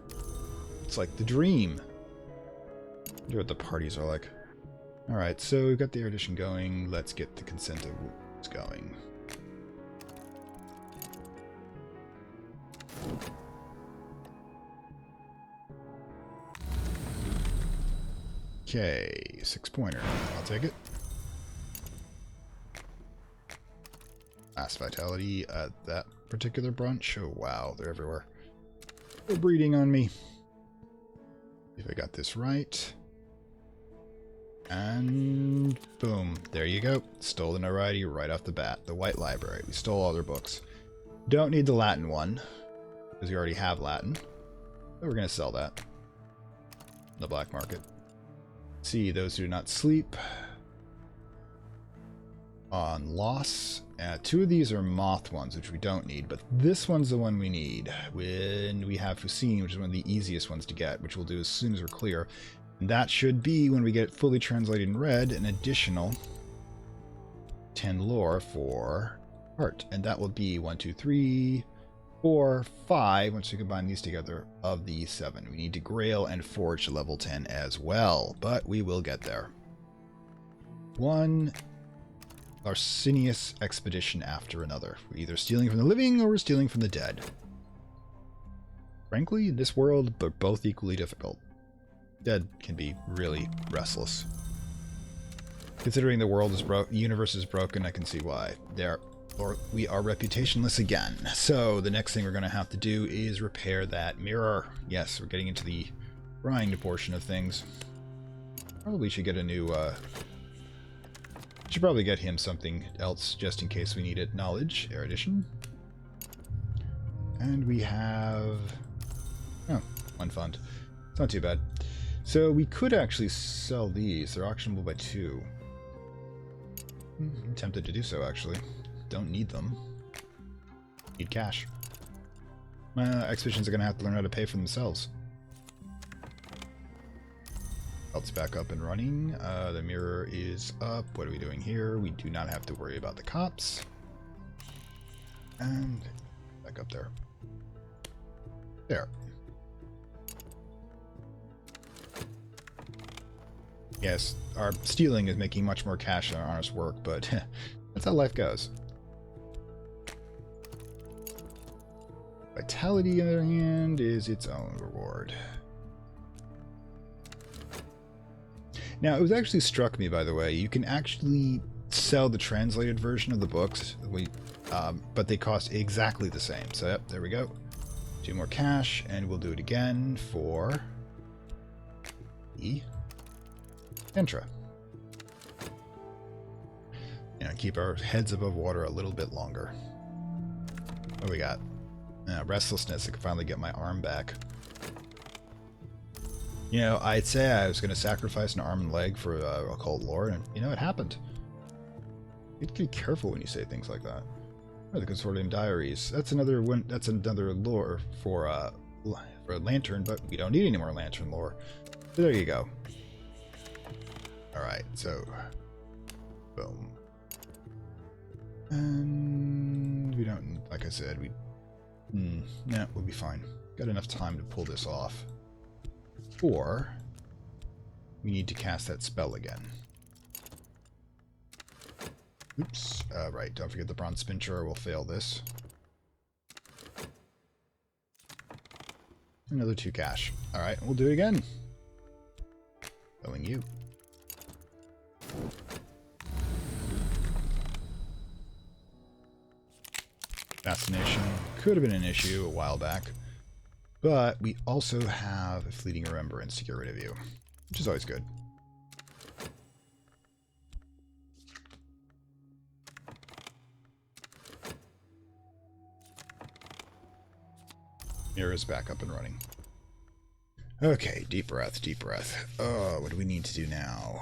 It's like the dream. I wonder what the parties are like. Alright, so we've got the erudition going. Let's get the consent of wounds going. Okay, 6-pointer. I'll take it. Last vitality at that particular brunch. Oh wow, they're everywhere. They're breeding on me. If I got this right. And boom, there you go. Stole the notoriety right off the bat. The White Library. We stole all their books. Don't need the Latin one, because we already have Latin. But we're going to sell that. In the black market. See, those who do not sleep. On loss. 2 of these are moth ones, which we don't need, but this one's the one we need. When we have Fusine, which is one of the easiest ones to get, which we'll do as soon as we're clear. And that should be, when we get it fully translated in red, an additional 10 lore for art. And that will be 1, 2, 3, 4, 5, once we combine these together, of the 7. We need to grail and forge to level 10 as well, but we will get there. One arsenious expedition after another. We're either stealing from the living or we're stealing from the dead. Frankly, in this world, they're both equally difficult. Dead can be really restless. Considering the world is broke, the universe is broken, I can see why. We are reputationless again. So the next thing we're going to have to do is repair that mirror. Yes, we're getting into the grind portion of things. Probably should get a new should probably get him something else just in case we need it. Knowledge, erudition. And we have 1 fund. It's not too bad. So we could actually sell these. They're auctionable by 2. I'm tempted to do so, actually. Don't need them. Need cash. Expeditions are going to have to learn how to pay for themselves. Belt's back up and running. The mirror is up. What are we doing here? We do not have to worry about the cops. And back up there. There. Yes, our stealing is making much more cash than our honest work, but that's how life goes. Vitality, on the other hand, is its own reward. Now, it was actually struck me, by the way, you can actually sell the translated version of the books, but they cost exactly the same. So, yep, there we go. 2 more cash, and we'll do it again for the Entra. And keep our heads above water a little bit longer. What do we got? Restlessness. I can finally get my arm back. You know, I'd say I was going to sacrifice an arm and leg for occult lore, and you know, it happened. You have to be careful when you say things like that. Oh, the Consortium Diaries. That's another one. That's another lore for a lantern, but we don't need any more lantern lore. So there you go. All right, so boom, and we don't. Like I said, yeah, we'll be fine. Got enough time to pull this off. Or we need to cast that spell again. Oops. Right, don't forget the bronze spincher. We'll fail this. Another 2 cash. Alright, we'll do it again. Filling you. Fascination could have been an issue a while back. But we also have a fleeting remembrance to get rid of you, which is always good. Mirror is back up and running. Okay, deep breath, deep breath. Oh, what do we need to do now?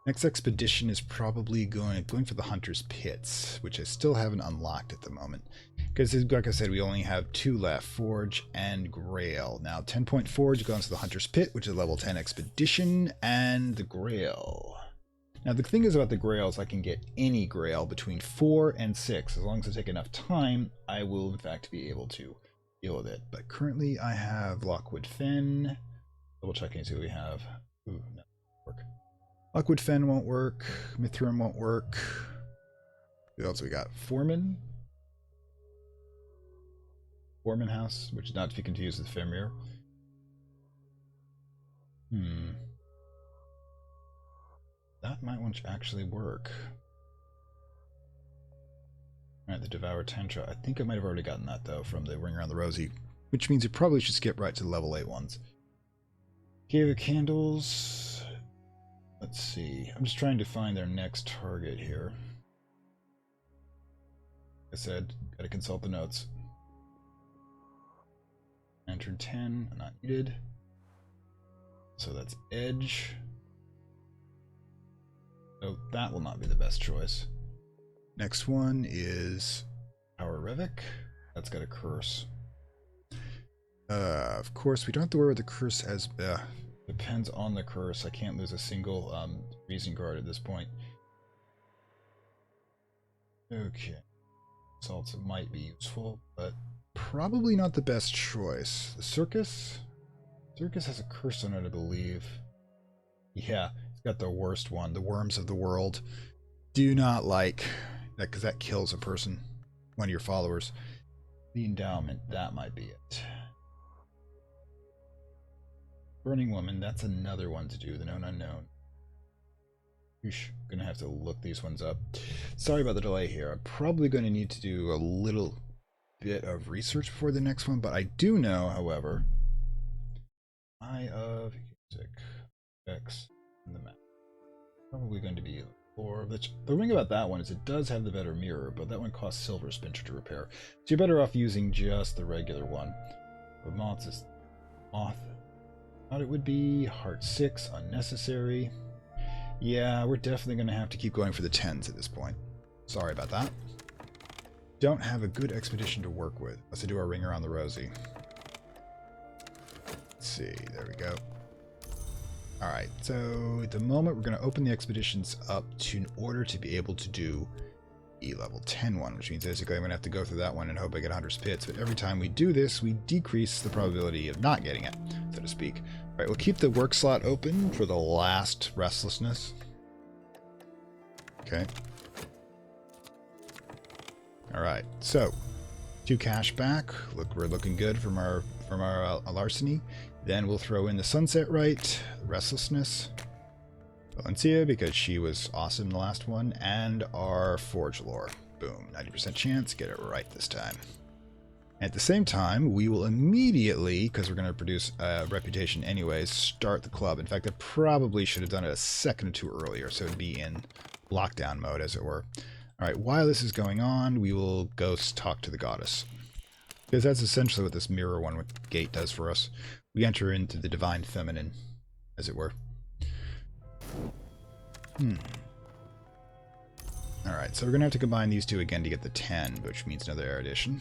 Next expedition is probably going for the Hunter's Pits, which I still haven't unlocked at the moment. Because, like I said, we only have 2 left, Forge and Grail. Now, 10-point Forge goes to the Hunter's Pit, which is a level 10 expedition, and the Grail. Now, the thing is about the Grail is I can get any Grail between 4 and 6. As long as I take enough time, I will, in fact, be able to deal with it. But currently, I have Lockwood Fen. Double checking to see what we have. Ooh, no, work. Lockwood Fen won't work. Mithram won't work. Who else we got? Foreman House, which is not to be confused with Femir. That might want to actually work. Alright, the Devour Tantra. I think I might have already gotten that, though, from the Ring Around the Rosie. Which means you probably should skip right to the level 8 ones. Cave of Candles. Let's see. I'm just trying to find their next target here. Like I said, gotta consult the notes. Lantern 10, not needed. So that's Edge. So that will not be the best choice. Next one is Power Revic. That's got a curse. Of course, we don't have to worry with the curse as... depends on the curse. I can't lose a single Reason Guard at this point. Okay. Assaults might be useful, but probably not the best choice. The Circus? Circus has a curse on it, I believe. Yeah, it's got the worst one. The Worms of the World. Do not like that, because that kills a person. One of your followers. The Endowment, that might be it. Burning Woman, that's another one to do. The Known Unknown. Oosh, gonna have to look these ones up. Sorry about the delay here. I'm probably going to need to do a little bit of research before the next one, but I do know, however, Eye of Music X in the map. Probably going to be 4. The thing about that one is it does have the better mirror, but that one costs Silver Spincher to repair. So you're better off using just the regular one. But Moth is Moth. Thought it would be Heart 6, unnecessary. Yeah, we're definitely going to have to keep going for the 10s at this point. Sorry about that. Don't have a good expedition to work with. Let's do our Ring Around the Rosie. Let's see, there we go. Alright, so at the moment we're going to open the expeditions up in order to be able to do the level 10 one, which means basically I'm going to have to go through that one and hope I get Hunter's Pits. But every time we do this, we decrease the probability of not getting it, so to speak. Alright, we'll keep the work slot open for the last Restlessness. Okay. Alright, so 2 cash back. Look, we're looking good from our larceny. Then we'll throw in the Sunset Rite, Restlessness, Valencia, because she was awesome the last one, and our Forge Lore. Boom, 90% chance, get it right this time. At the same time, we will immediately, because we're going to produce a reputation anyways, start the club. In fact, I probably should have done it a second or two earlier, so it'd be in lockdown mode, as it were. Alright, while this is going on, we will go talk to the goddess. Because that's essentially what this mirror one with gate does for us. We enter into the divine feminine, as it were. Alright, so we're going to have to combine these two again to get the 10, which means another erudition.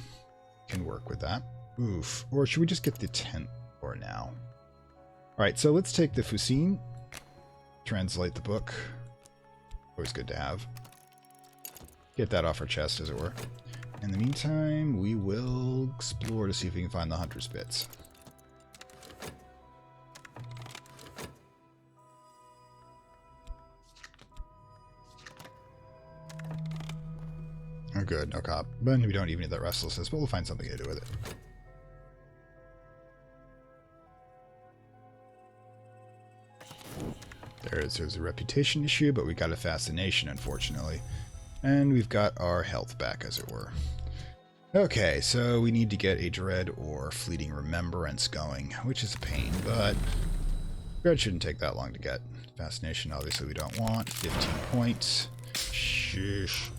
Can work with that. Oof. Or should we just get the 10 for now? Alright, so let's take the Fusine. Translate the book. Always good to have. Get that off our chest, as it were. In the meantime, we will explore to see if we can find the Hunter's Pits. Oh good, no cop. But we don't even need that Restlessness, but we'll find something to do with it. There's a reputation issue, but we got a fascination, unfortunately. And we've got our health back, as it were. Okay, so we need to get a dread or fleeting remembrance going, which is a pain, but dread shouldn't take that long to get. Fascination, obviously we don't want. 15 points. Sheesh.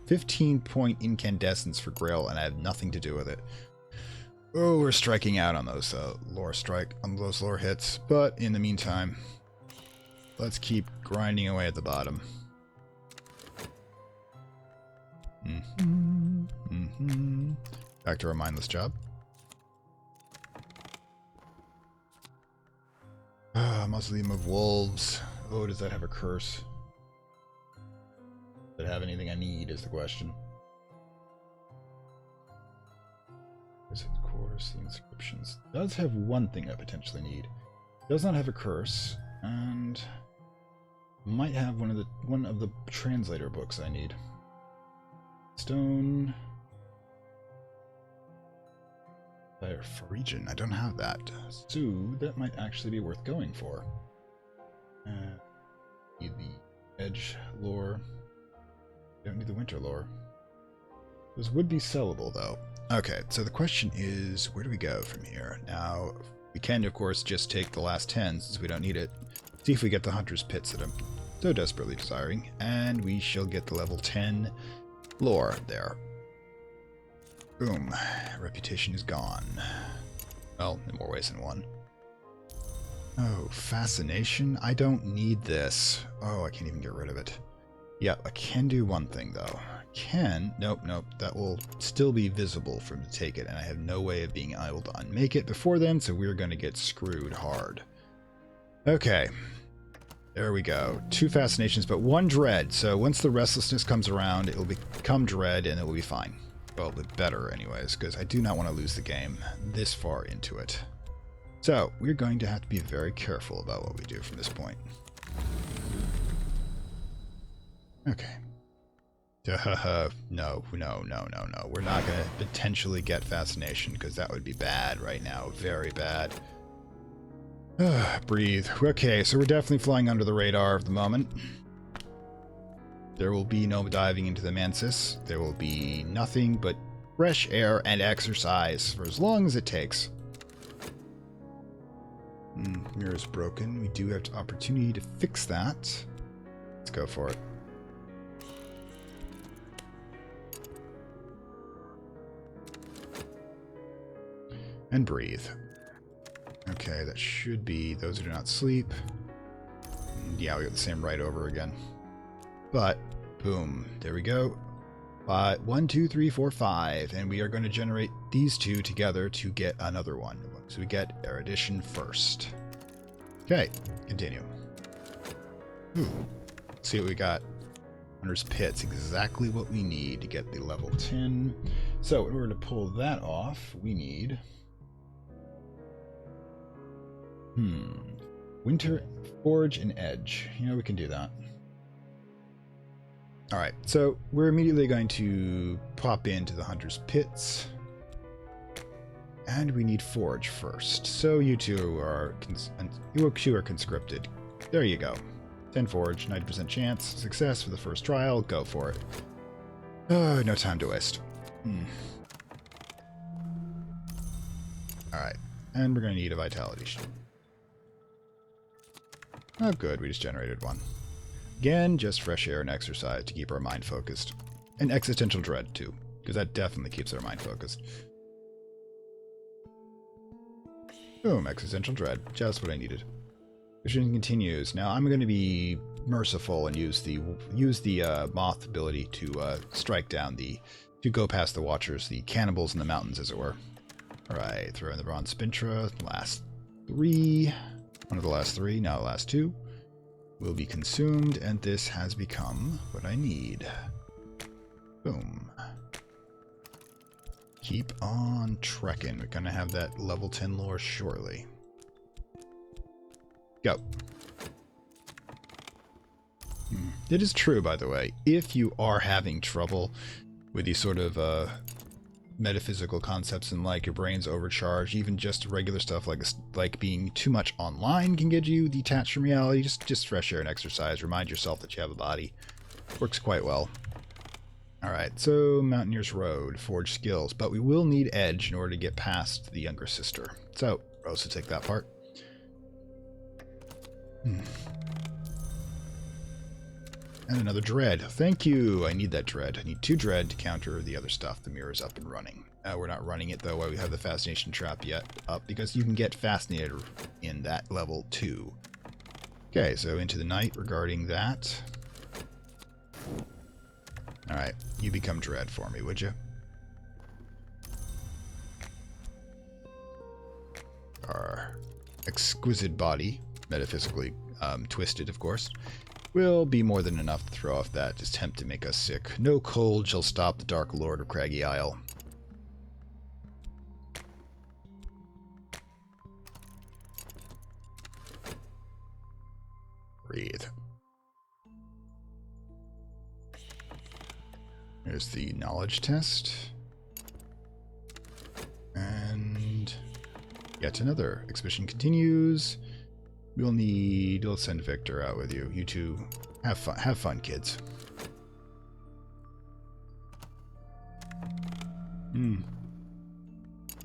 15-point incandescence for Grail, and I have nothing to do with it. Oh, we're striking out on those those lore hits, but in the meantime, let's keep grinding away at the bottom. Back to our mindless job. Mausoleum of Wolves. Oh, does that have a curse? Does it have anything I need is the question. Of course, the inscriptions. It does have one thing I potentially need. It does not have a curse, and might have one of the translator books I need. Stone. Fire for region. I don't have that. So that might actually be worth going for. Need the edge lore. Don't need the winter lore. Those would be sellable though. Okay, so the question is, where do we go from here? Now, we can of course just take the last 10 since we don't need it. See if we get the Hunter's Pits that I'm so desperately desiring, and we shall get the level 10 lore there. Boom. Reputation is gone. Well, in more ways than one. Oh, fascination? I don't need this. Oh, I can't even get rid of it. Yeah, I can do one thing, though. Nope, that will still be visible for me to take it, and I have no way of being able to unmake it before then, so we're going to get screwed hard. Okay. There we go. 2 fascinations, but 1 dread. So once the restlessness comes around, it will become dread, and it will be fine. Well, but better anyways, because I do not want to lose the game this far into it. So, we're going to have to be very careful about what we do from this point. Okay. No. We're not going to potentially get fascination, because that would be bad right now. Very bad. Breathe. Okay, so we're definitely flying under the radar at the moment. There will be no diving into the Mansis. There will be nothing but fresh air and exercise for as long as it takes. Mirror's broken. We do have the opportunity to fix that. Let's go for it. And breathe. Okay, that should be those who do not sleep. Yeah, we got the same right over again. But, boom, there we go. 1, 2, 3, 4, 5, and we are going to generate these 2 together to get another one. So we get erudition first. Okay, continue. Ooh, see what we got. Hunter's Pits, exactly what we need to get the level 10. So in order to pull that off, we need... Winter, Forge, and Edge. You know, we can do that. Alright, so we're immediately going to pop into the Hunter's Pits. And we need Forge first. So you two are conscripted. There you go. 10 Forge, 90% chance. Success for the first trial. Go for it. Oh, no time to waste. Alright, and we're going to need a Vitality sheet. Oh good, we just generated one. Again, just fresh air and exercise to keep our mind focused. And existential dread, too, because that definitely keeps our mind focused. Boom, existential dread. Just what I needed. Mission continues. Now, I'm going to be merciful and use the moth ability to strike down to go past the Watchers, the cannibals in the mountains, as it were. Alright, throw in the Bronze Spintra. Last 3. One of the last 3, now the last 2. Will be consumed, and this has become what I need. Boom. Keep on trekking. We're gonna have that level 10 lore shortly. Go. It is true, by the way, if you are having trouble with these sort of metaphysical concepts and like your brain's overcharged, even just regular stuff like being too much online can get you detached from reality. Just fresh air and exercise. Remind yourself that you have a body. Works quite well. Alright, so Mountaineer's Road, Forge Skills, but we will need Edge in order to get past the younger sister. So, Rose will take that part. And another Dread. Thank you! I need that Dread. I need 2 Dread to counter the other stuff. The mirror's up and running. We're not running it, though, while we have the Fascination Trap yet up, because you can get Fascinated in that level, too. Okay, so into the night regarding that. Alright, you become Dread for me, would you? Our exquisite body, metaphysically twisted, of course, will be more than enough to throw off that attempt to make us sick. No cold shall stop the Dark Lord of Craggy Isle. Breathe. There's the knowledge test. And yet another. Expedition continues. We'll send Victor out with you. You two have fun. Have fun, kids. Not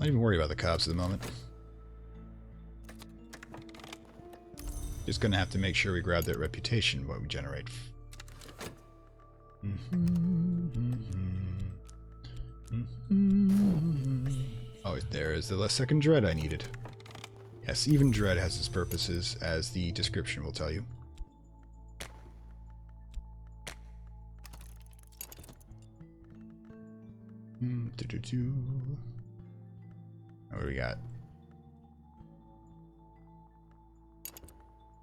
even worried about the cops at the moment. Just gonna have to make sure we grab that reputation what we generate. Oh, there's the second Dread I needed. Yes, even Dread has its purposes, as the description will tell you. What do we got?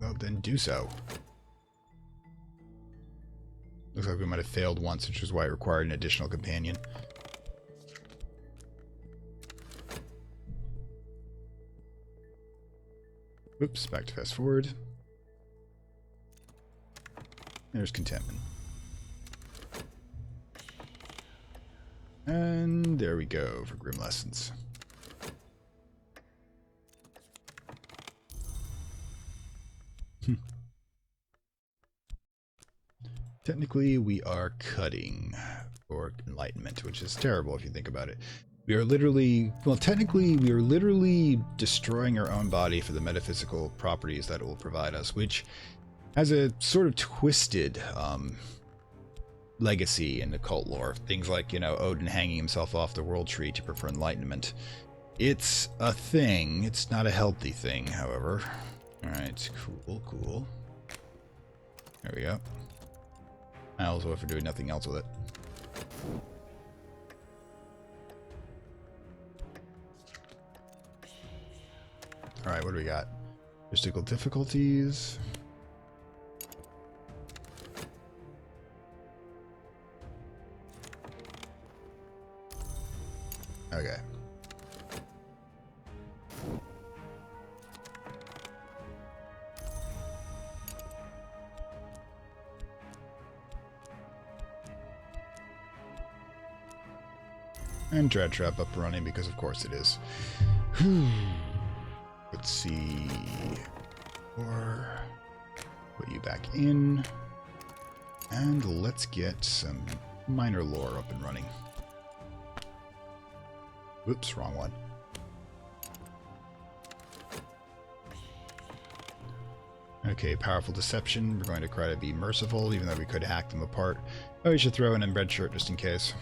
Well, then do so. Looks like we might have failed once, which is why it required an additional companion. Oops, back to fast forward. There's contentment. And there we go for Grim Lessons. Technically, we are cutting for enlightenment, which is terrible if you think about it. We are literally, well, technically, we are literally destroying our own body for the metaphysical properties that it will provide us, which has a sort of twisted legacy in occult lore. Things like, you know, Odin hanging himself off the world tree to prefer enlightenment. It's a thing. It's not a healthy thing, however. Alright, cool, cool. There we go. I also if we're doing nothing else with it. Alright, what do we got? Logistical difficulties. Okay. And Dread Trap up and running because of course it is. Let's see. Or put you back in. And let's get some minor lore up and running. Oops, wrong one. Okay, powerful deception. We're going to try to be merciful, even though we could hack them apart. Oh, we should throw in red shirt just in case.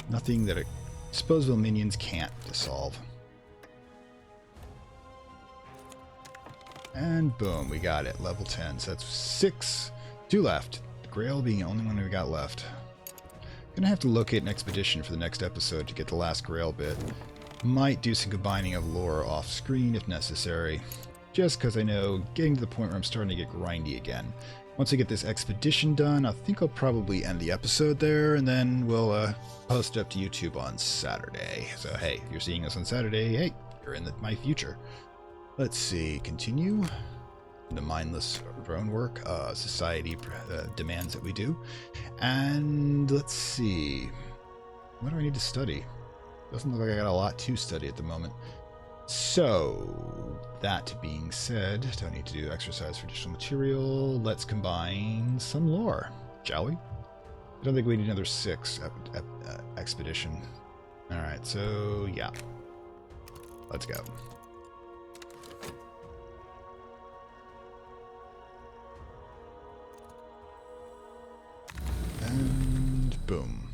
Nothing that disposable minions can't dissolve. And boom, we got it. Level 10. So that's 6. 2 left. The Grail being the only one we got left. Gonna have to locate an expedition for the next episode to get the last Grail bit. Might do some combining of lore off screen if necessary. Just because I know getting to the point where I'm starting to get grindy again. Once I get this expedition done, I think I'll probably end the episode there, and then we'll post it up to YouTube on Saturday. So hey, if you're seeing us on Saturday, hey, you're in my future. Let's see, continue. The mindless drone work, society demands that we do. And let's see, what do I need to study? Doesn't look like I got a lot to study at the moment. So, that being said, don't need to do exercise for additional material. Let's combine some lore, shall we? don't think we need another 6 expedition. Alright, so yeah. Let's go. And boom.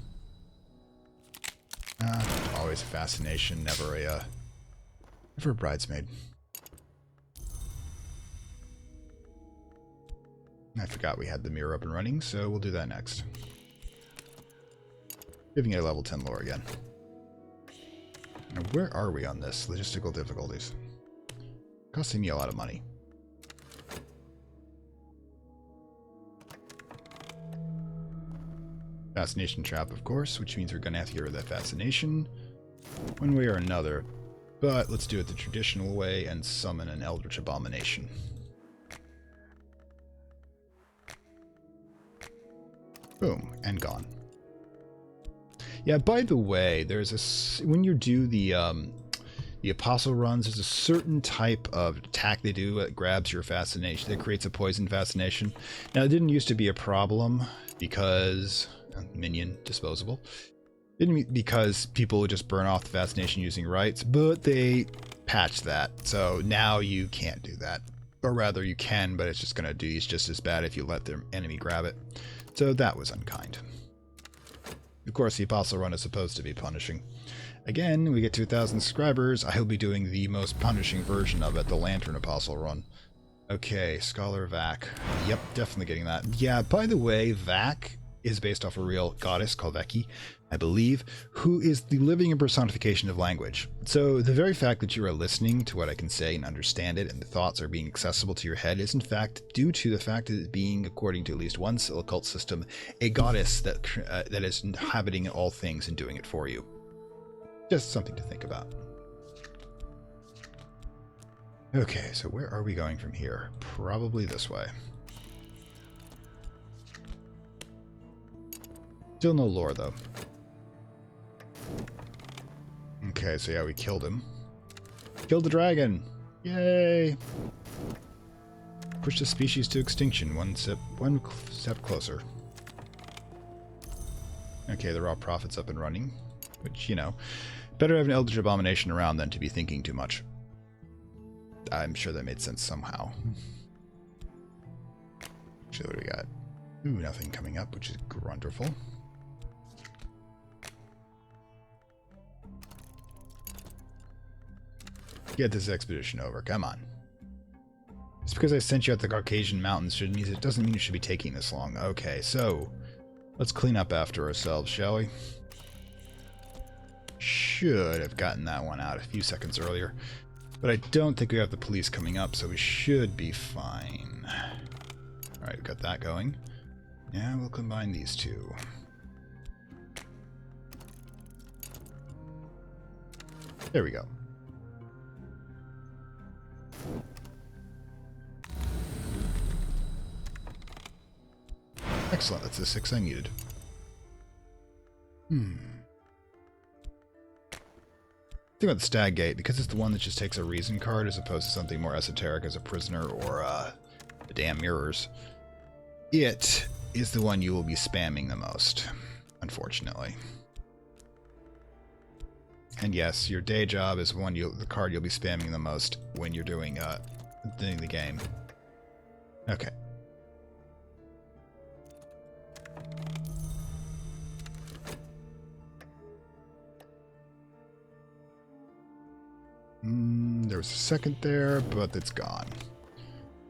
Always a fascination, never a bridesmaid. I forgot we had the mirror up and running, so we'll do that next. Giving it a level 10 lore again. Now, where are we on this? Logistical difficulties. Costing me a lot of money. Fascination trap, of course, which means we're going to have to get rid of that fascination one way or another. But let's do it the traditional way and summon an eldritch abomination. Boom, and gone. Yeah, by the way, there's a when you do the apostle runs, there's a certain type of attack they do that grabs your fascination, that creates a poison fascination. Now, it didn't used to be a problem because minion disposable. Because people would just burn off the fascination using rites, but they patched that, so now you can't do that. Or rather, you can, but it's just going to do just as bad if you let their enemy grab it. So that was unkind. Of course, the Apostle Run is supposed to be punishing. Again, we get 2,000 subscribers. I will be doing the most punishing version of it, the Lantern Apostle Run. Okay, Scholar Vac. Yep, definitely getting that. Yeah, by the way, Vac is based off a real goddess called Veki, I believe, who is the living personification of language. So the very fact that you are listening to what I can say and understand it, and the thoughts are being accessible to your head, is in fact due to the fact that it being, according to at least one occult system, a goddess that is inhabiting all things and doing it for you. Just something to think about. Okay, so where are we going from here? Probably this way. Still no lore, though. Okay, so yeah, we killed him. Killed the dragon! Yay! Push the species to extinction, one step closer. Okay, the raw prophet's up and running. Which, you know, better have an Eldritch Abomination around than to be thinking too much. I'm sure that made sense somehow. Actually, what do we got? Ooh, nothing coming up, which is wonderful. Get this expedition over, come on. Just because I sent you out the Caucasian Mountains doesn't mean it should be taking this long. Okay, so let's clean up after ourselves, shall we? Should have gotten that one out a few seconds earlier, but I don't think we have the police coming up, so we should be fine. Alright, we've got that going. Yeah, we'll combine these two. There we go. Excellent, that's the 6 I needed. Think about the Stag Gate, because it's the one that just takes a reason card as opposed to something more esoteric as a prisoner or the damn mirrors. It is the one you will be spamming the most, unfortunately. And yes, your day job is the card you'll be spamming the most when you're doing the game. Okay. There was a second there, but it's gone.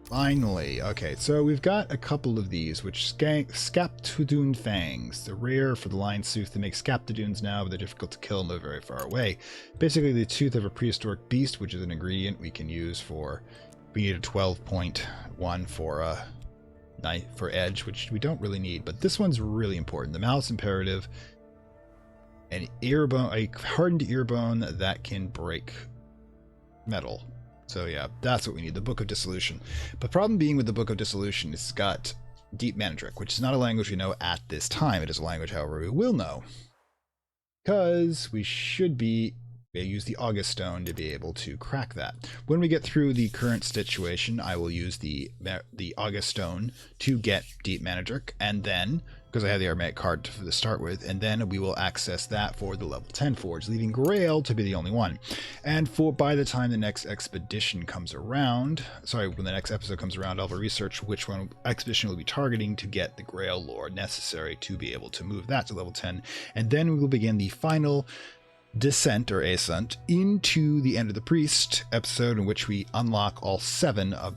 Finally. Okay, so we've got a couple of these, which Scaptodune Fangs. They're rare for the Lion Tooth. They make Scaptodunes now, but they're difficult to kill and live very far away. Basically, the tooth of a prehistoric beast, which is an ingredient we can use for... We need a 12.1 for edge, which we don't really need, but this one's really important. The Malice Imperative, an earbone, a hardened earbone that can break metal. So yeah, that's what we need, the Book of Dissolution. But problem being with the Book of Dissolution, it's got Deep Mandrake, which is not a language we know at this time. It is a language, however, we will know. Because we should use the August Stone to be able to crack that. When we get through the current situation, I will use the August Stone to get Deep Mandrake, and then because I had the Aramaic card to start with, and then we will access that for the level 10 forge, leaving Grail to be the only one. And by the time the next expedition comes around, when the next episode comes around, I'll research which one expedition we'll be targeting to get the Grail lore necessary to be able to move that to level 10, and then we will begin the final descent or ascent into the End of the Priest episode, in which we unlock all 7 of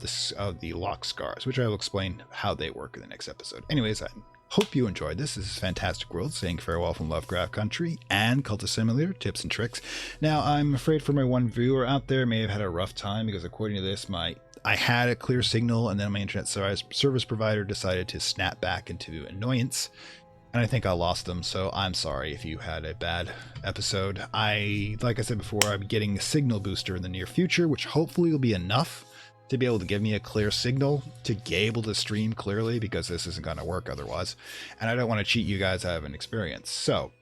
the lock scars, which I will explain how they work in the next episode. Anyways, I hope you enjoyed this. This is Fantastic World saying farewell from Lovecraft Country and Cultist Simulator, tips and tricks. Now, I'm afraid for my one viewer out there may have had a rough time, because according to this, I had a clear signal, and then my internet service provider decided to snap back into annoyance, and I think I lost them, so I'm sorry if you had a bad episode. Like I said before, I'm getting a signal booster in the near future, which hopefully will be enough to be able to give me a clear signal to be able to stream clearly, because this isn't going to work otherwise. And I don't want to cheat you guys out of an experience. So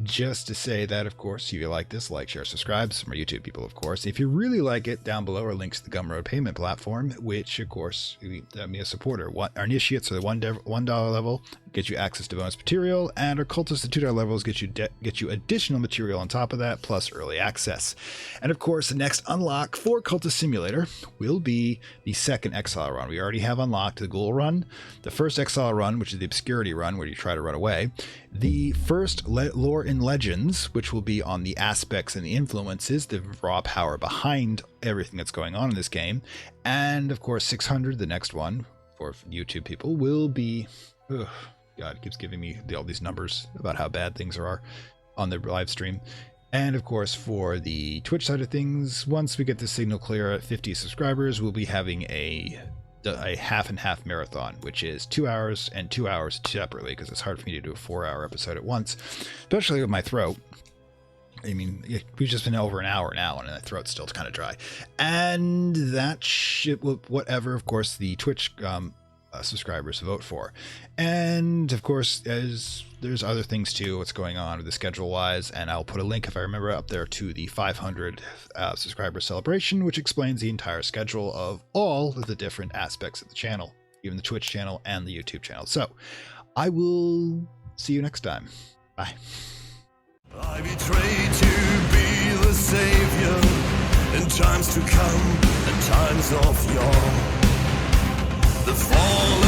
just to say that, of course, if you like this, like, share, subscribe. Some more YouTube people, of course. If you really like it, down below are links to the Gumroad payment platform, which, of course, me a supporter. Our initiates are the $1 level, get you access to bonus material, and our cultists, the $2 levels, get you additional material on top of that, plus early access. And of course, the next unlock for Cultist Simulator will be the second exile run. We already have unlocked the Ghoul run, the first exile run, which is the obscurity run, where you try to run away, the first lore in Legends, which will be on the aspects and the influences, the raw power behind everything that's going on in this game, and of course 600, the next one for YouTube people, will be God, it keeps giving me all these numbers about how bad things are on the live stream. And of course, for the Twitch side of things, once we get the signal clear at 50 subscribers, we'll be having a half and half marathon, which is 2 hours and 2 hours separately, because it's hard for me to do a 4-hour episode at once, especially with my throat. I mean, we've just been over an hour now, and my throat's still kind of dry. And that shit, whatever, of course, the Twitch subscribers vote for. And of course, as there's other things too, what's going on with the schedule wise, and I'll put a link, if I remember, up there to the 500 subscriber celebration, which explains the entire schedule of all of the different aspects of the channel, even the Twitch channel and the YouTube channel. So I will see you next time. Bye. I betrayed to be the savior in times to come and times of yore. The fall